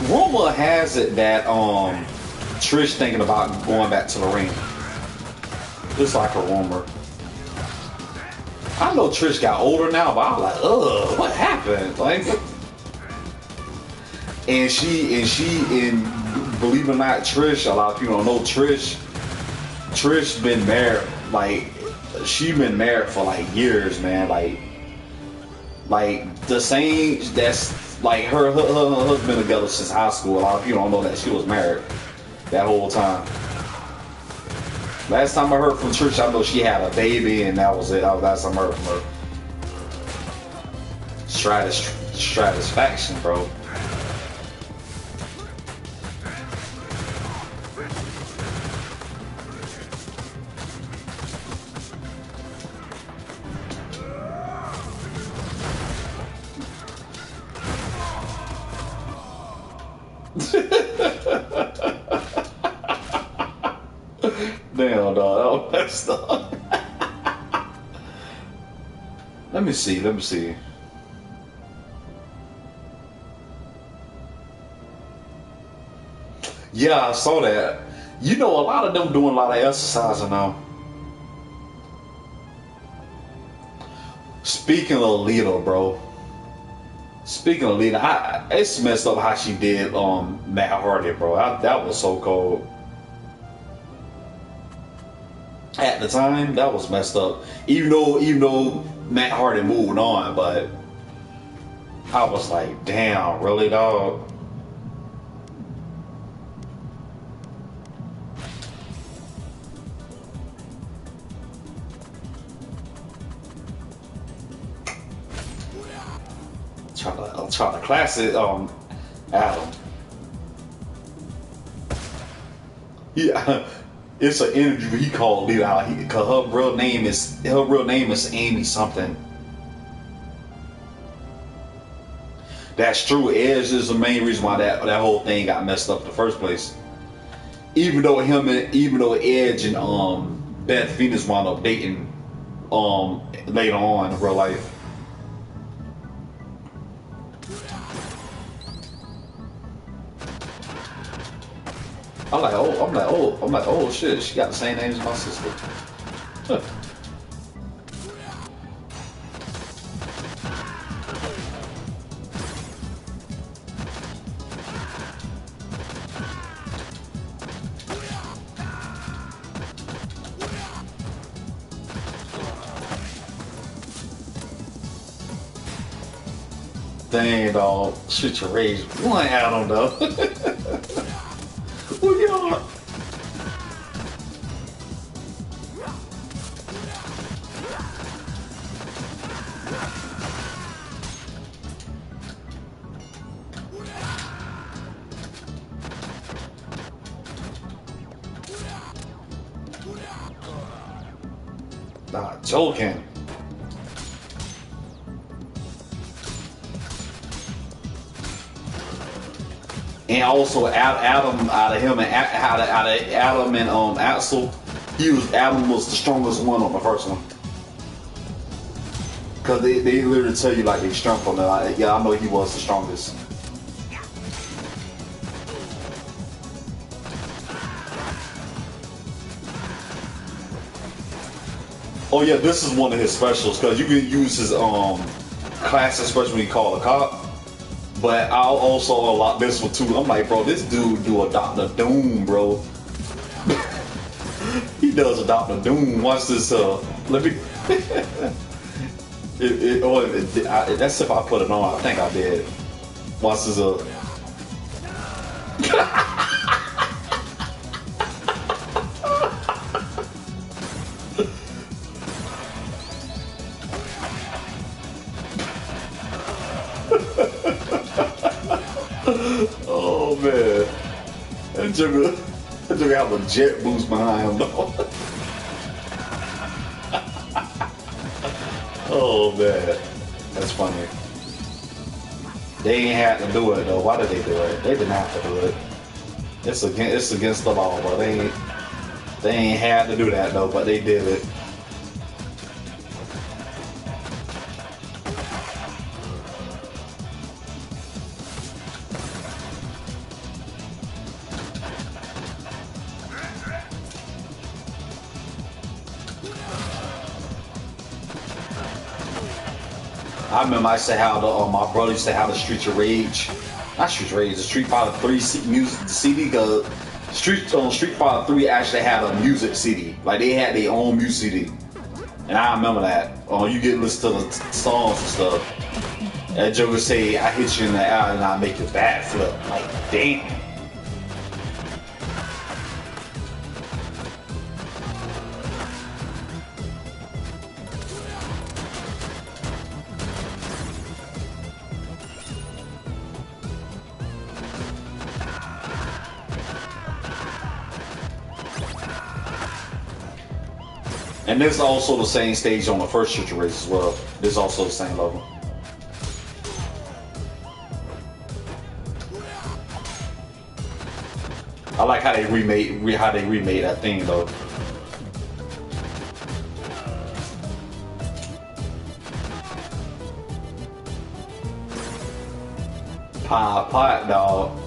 Rumor has it that Trish thinking about going back to the ring. Just like a rumor. I know Trish got older now, but I'm like, ugh, what happened? Like, and believe it or not, Trish, a lot of people don't know Trish been married, like, she been married for like years, man. Like the same, that's like her husband together since high school. A lot of people don't know that she was married that whole time. Last time I heard from Trish, I know she had a baby, and that was it. That was the last time I heard from her. Stratisfaction, bro. Damn, dog, that was messed up. Let me see. Yeah, I saw that. You know, a lot of them doing a lot of exercising now. Speaking of Lita, bro. Speaking of Lita, it's messed up how she did Matt Hardy, bro. That was so cold. At the time, that was messed up. Even though Matt Hardy moved on, but I was like, damn, really, dog? I'm trying to class it, Adam. Yeah, it's an interview he called Lita out because her real name is Amy something. That's true. Edge is the main reason why that whole thing got messed up in the first place. Even though Edge and Beth Phoenix wound up dating later on in real life. I'm like, oh shit, she got the same name as my sister. Huh. Dang, dog. Shoot your rage. One Adam, though. What y'all? Nah, joking. And also Adam out of Adam and Axel, Adam was the strongest one on the first one. Cause they literally tell you like they strength on that. Like, yeah, I know he was the strongest. Oh yeah, this is one of his specials because you can use classic, especially when you call a cop. But I'll also unlock this one too. I'm like, bro, this dude do a Dr. Doom, bro. He does a Dr. Doom. Watch this. Let me. That's if I put it on. I think I did. Watch this. Oh man, that Jimmy have a jet boost behind him though. Oh man, that's funny. They ain't had to do it though. Why did they do it? They didn't have to do it. It's against the law, but they ain't had to do that though. But they did it. I remember I used to have my brother used to have the Streets of Rage, not Streets of Rage, the Street Fighter 3 music CD, because Street Fighter 3 actually had a music CD, like they had their own music CD, and I remember that. You get to listen to the songs and stuff. That Joker say, "I hit you in the eye and I make your back flip." Like, damn. And this is also the same stage on the first Street of Rage as well. This is also the same level. I like how they remade that thing though. Pot dog.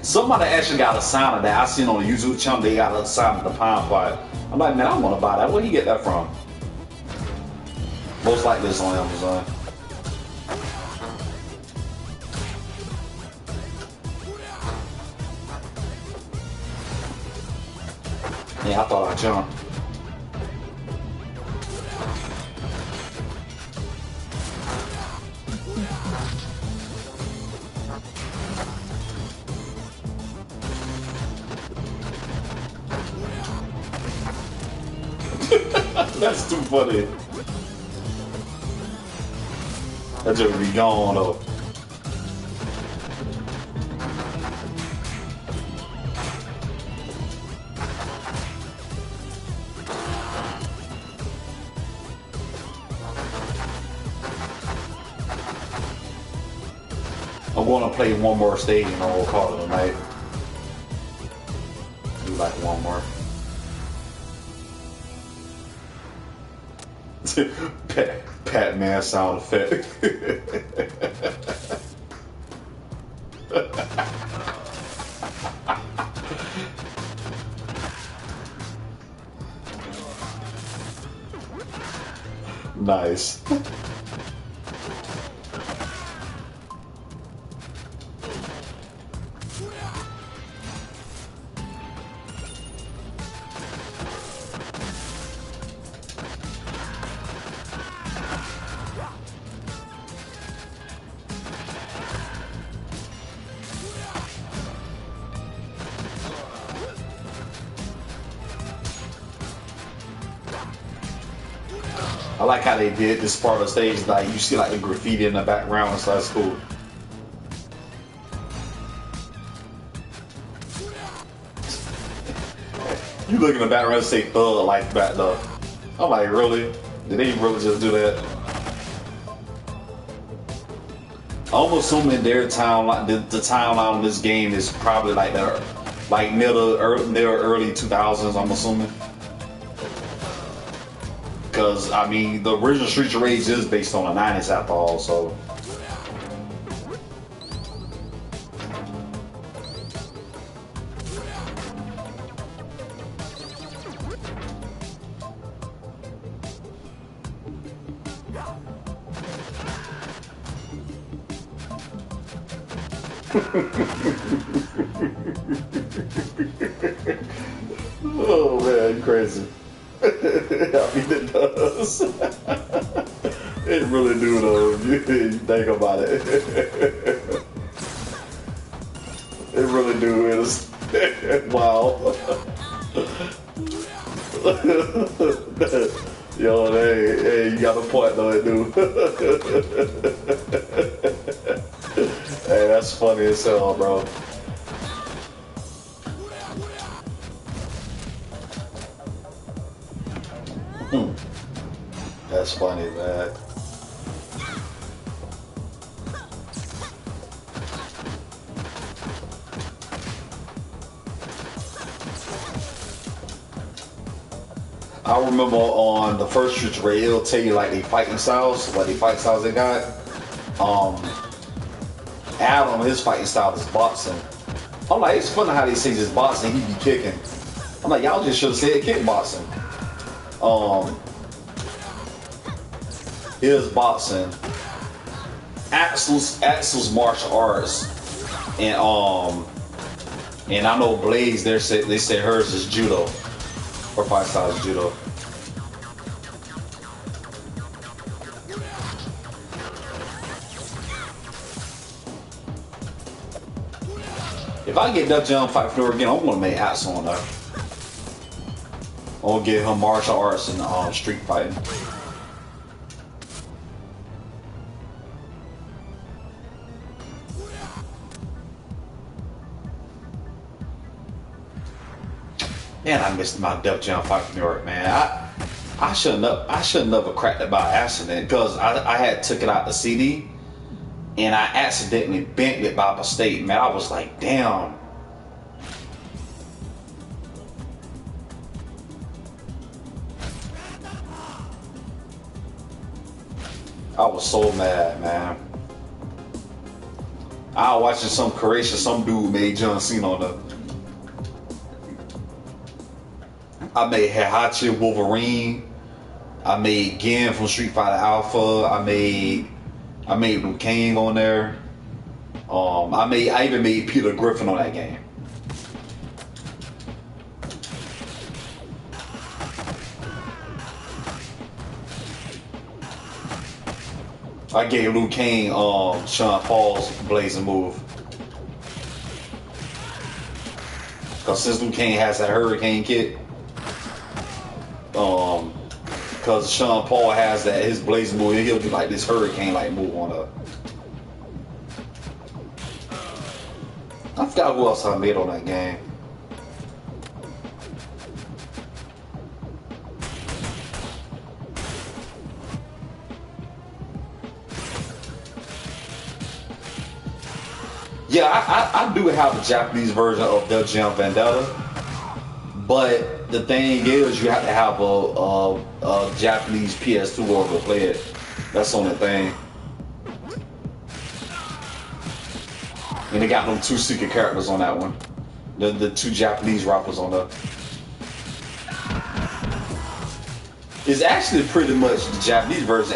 Somebody actually got a sound of that. I seen on the YouTube channel they got a sound of the Pine Pot. I'm like, man, I want to buy that. Where'd he get that from? Most likely it's on Amazon. Yeah, I thought I jumped. That's too funny. That just be gone though. I'm going to play one more stage and then we'll call it a night. Do like one more. Pat-Man sound effect. Nice. I like how they did this part of the stage, like you see like the graffiti in the background, so that's cool. You look in the background and say thug like back though. I'm like, really? Did they really just do that? I'm assuming their timeline, the timeline of this game is probably like their near early 2000s. I'm assuming. Because, I mean, the original Streets of Rage is based on the 90s after all, so. Oh man, crazy. I mean, it does. It really do though. If you think about it. It really do. Is wow. Yo, hey, you got a point though, it do. Hey, that's funny as hell, bro. That's funny, man. I remember on the first tutorial, it'll tell you like the fighting styles, they got. Adam, his fighting style is boxing. I'm like, it's funny how they say just boxing, he be kicking. I'm like, y'all just should have said kickboxing. His boxing. Axel's martial arts. And I know Blaze, they say hers is judo. Her fight style is judo. If I get Def Jam fight for her again, I'm gonna make Axel on her. I'm gonna get her martial arts and street fighting. Man, I missed my Def Jam fight from New York, man. I shouldn't have cracked it by accident because I had took it out the CD and I accidentally bent it by mistake, man. I was like, damn. I was so mad, man. I was watching some dude made John Cena on the. I made Heihachi Wolverine. I made Gen from Street Fighter Alpha. I made Liu Kang on there. I even made Peter Griffin on that game. I gave Liu Kang Sean Paul's blazing move. Cause since Liu Kang has that hurricane kick, cause Sean Paul has that his blazing move, he'll do like this hurricane like move on up. I forgot who else I made on that game. Yeah, I do have the Japanese version of Def Jam Vendetta, but the thing is, you have to have a Japanese PS2 or to play it. That's the only thing. And they got them 2 secret characters on that one. The 2 Japanese rappers on the. It's actually pretty much the Japanese version.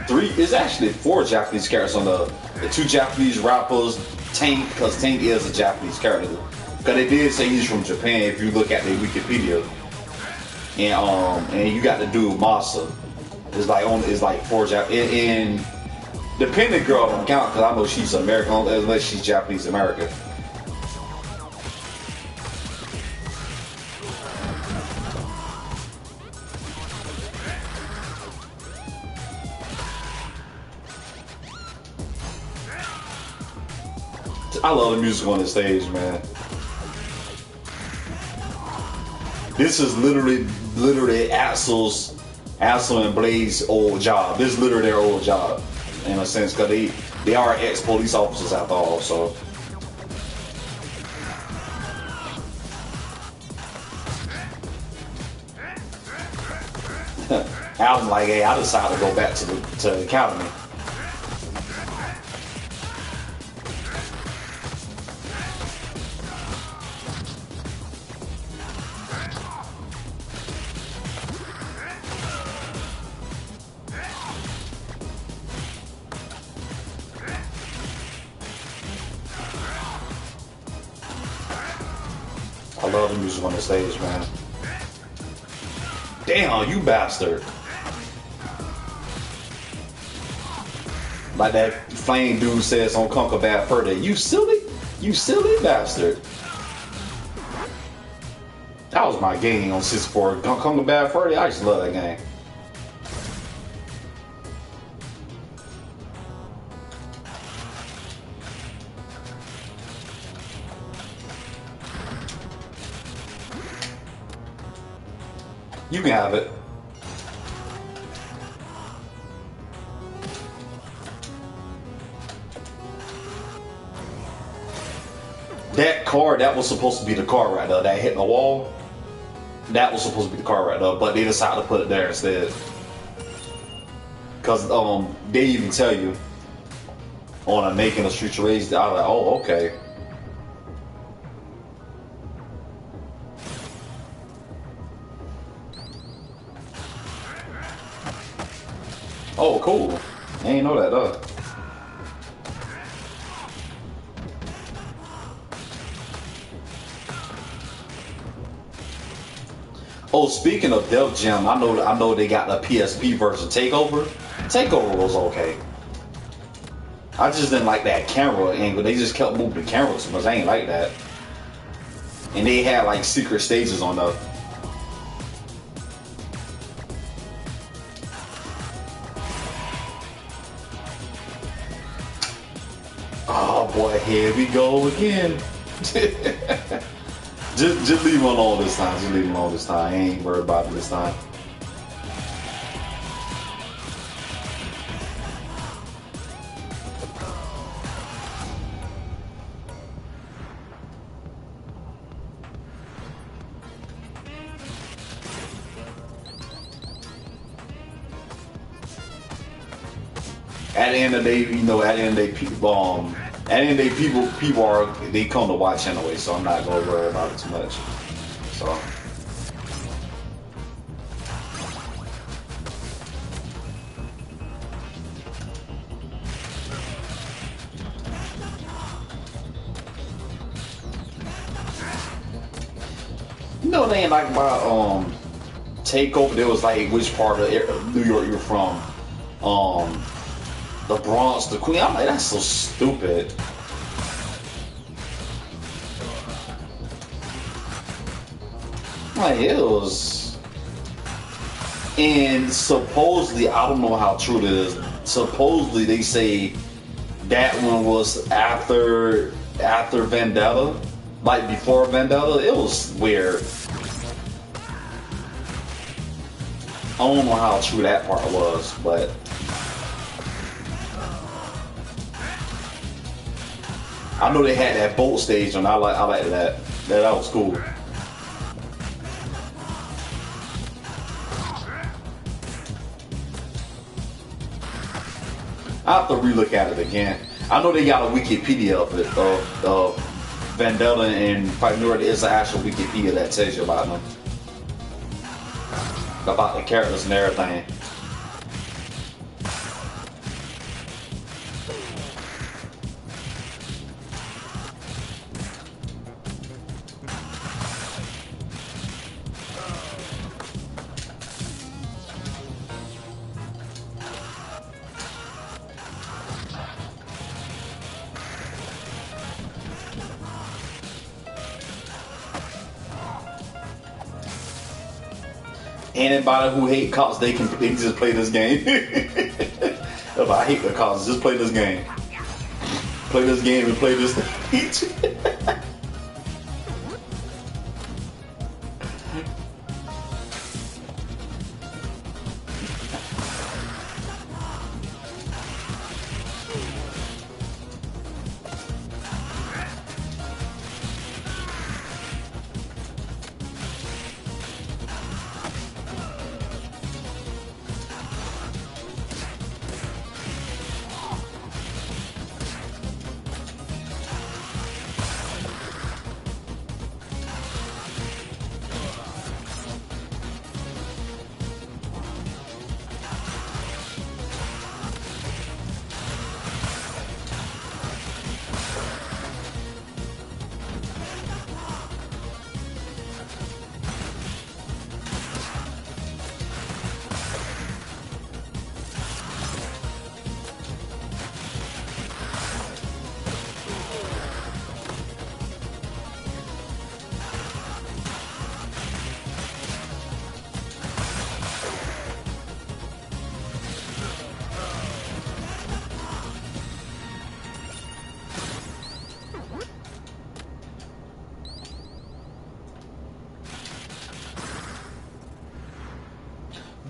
It's actually 4 Japanese characters on the 2 Japanese rappers, Tank, because Tank is a Japanese character. Because they did say he's from Japan if you look at their Wikipedia. And you got the dude Masa. It's like 4 Japanese. And the Pendant Girl don't count because I know she's American unless she's Japanese American. I love the music on the stage, man. This is literally Axel and Blaze's old job. This is literally their old job, in a sense, because they are ex-police officers after all, so. Al's like, hey, I decided to go back to the academy. love the music on the stage, man. Damn, you bastard. Like that flame dude says on Conquer Bad Fur Day. You silly bastard. That was my game on 64. Conquer Bad Fur Day. I just love that game. You can have it. That car, that was supposed to be the car right there. That hit the wall. That was supposed to be the car right there, but they decided to put it there instead. Cause they even tell you on a making a street race. I was like, oh, okay. Oh, cool. I ain't know that though. Oh, speaking of Def Jam, I know they got the PSP version. Takeover was okay. I just didn't like that camera angle. They just kept moving the camera so much. I ain't like that. And they had like secret stages on the. Oh boy, here we go again. Just leave him alone this time. Just leave him alone this time. I ain't worried about it this time. At the end of the day, you know, at the end of the day, people are, they come to watch anyway, so I'm not gonna worry about it too much. So. You know, they ain't like about Takeover. There was like which part of New York you're from. The Bronx, the Queen. I'm like, that's so stupid. Like, it was. And supposedly, I don't know how true it is. Supposedly, they say that one was after Vendetta, like before Vendetta. It was weird. I don't know how true that part was, but. I know they had that boat stage, and I like that. That was cool. I have to relook at it again. I know they got a Wikipedia of it, of Vendetta and Fight New York. There's an actual Wikipedia that tells you about them, about the characters and everything. Anybody who hate cops, they can just play this game. If I hate the cops, just play this game. Play this game and play this stage.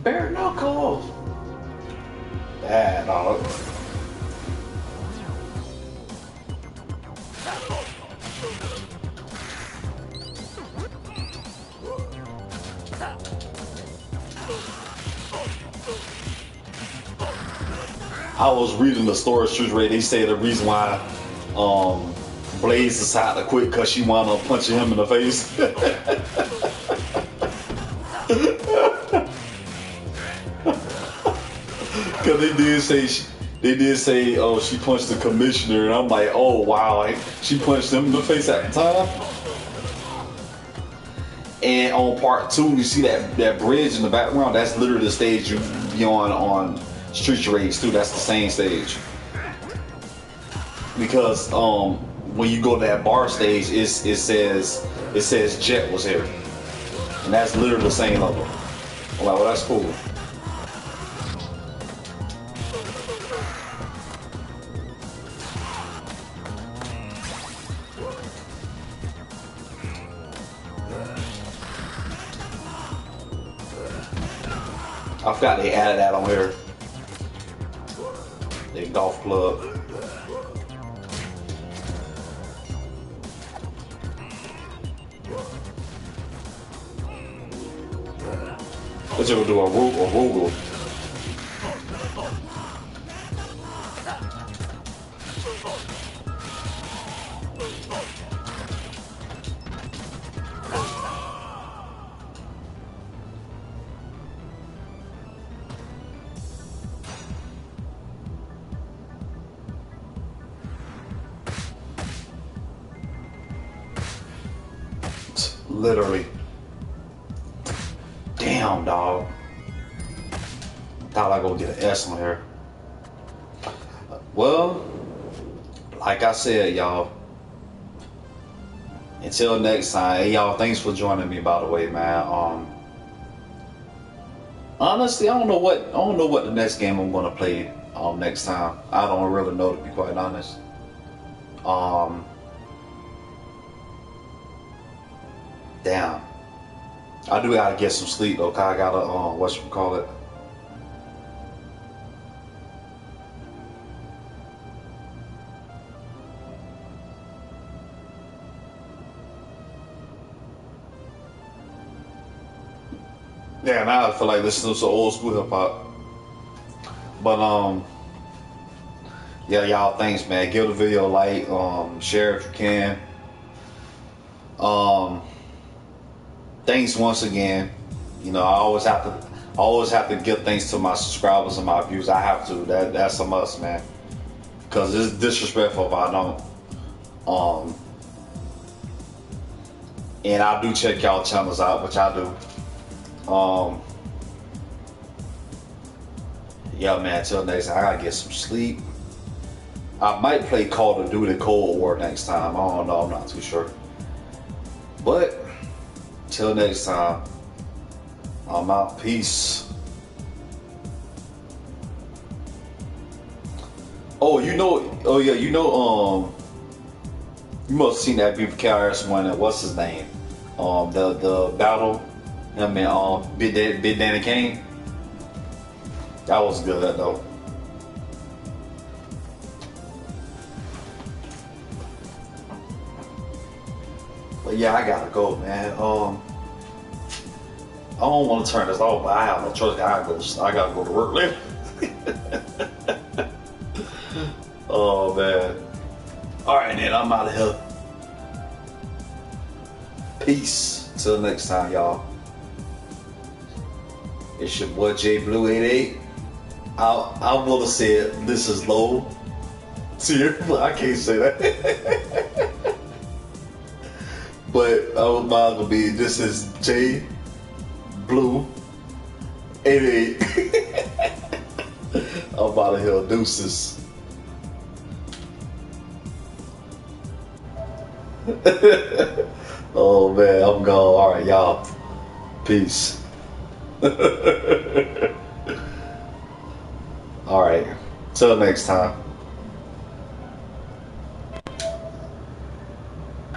Bare knuckles. Bad dog. I was reading the story Street Ray. They say the reason why Blaze decided to quit because she wound up punching him in the face. Because they did say oh she punched the commissioner, and I'm like oh wow, like, she punched him in the face at the time. And on part 2, you see that bridge in the background. That's literally the stage you be on Street Rage 2. That's the same stage. Because when you go to that bar stage, it says Jet was here, and that's literally the same level. I'm like, well, that's cool. I forgot they added that on here. The golf club. Let's go do a Rugel. Literally. Damn, dog. Thought I go get an S on here. Well, like I said, y'all. Until next time, hey y'all, thanks for joining me. By the way, man. Honestly, I don't know what the next game I'm gonna play next time. I don't really know, to be quite honest. Damn. I do gotta get some sleep though, cause I gotta whatchamacallit. Yeah, now I feel like listening to some old school hip hop. But yeah, y'all, thanks, man. Give the video a like, share if you can. Thanks once again. You know, I always have to give thanks to my subscribers and my views. I have to. That's a must, man. Cause it's disrespectful if I don't. And I do check y'all channels out, which I do. Yeah, man. Till next time, I gotta get some sleep. I might play Call of Duty Cold War next time. I don't know. I'm not too sure. But till next time, I'm out. Peace. Oh, you yeah, you must have seen that Beaver KRS one. What's his name? The battle. I mean, Big Danny Kane. That was good though. But yeah, I gotta go, man. I don't want to turn this off, but I have no choice. I gotta go to work later. Oh man. All right, then I'm out of here. Peace. Till next time, y'all. It's your boy J Blue 88. I would have said this is low tier, but I can't say that. But I was about to be, this is J Blue 88. I'm out of here. Deuces. Oh man, I'm gone. Alright, y'all. Peace. Alright. Till next time.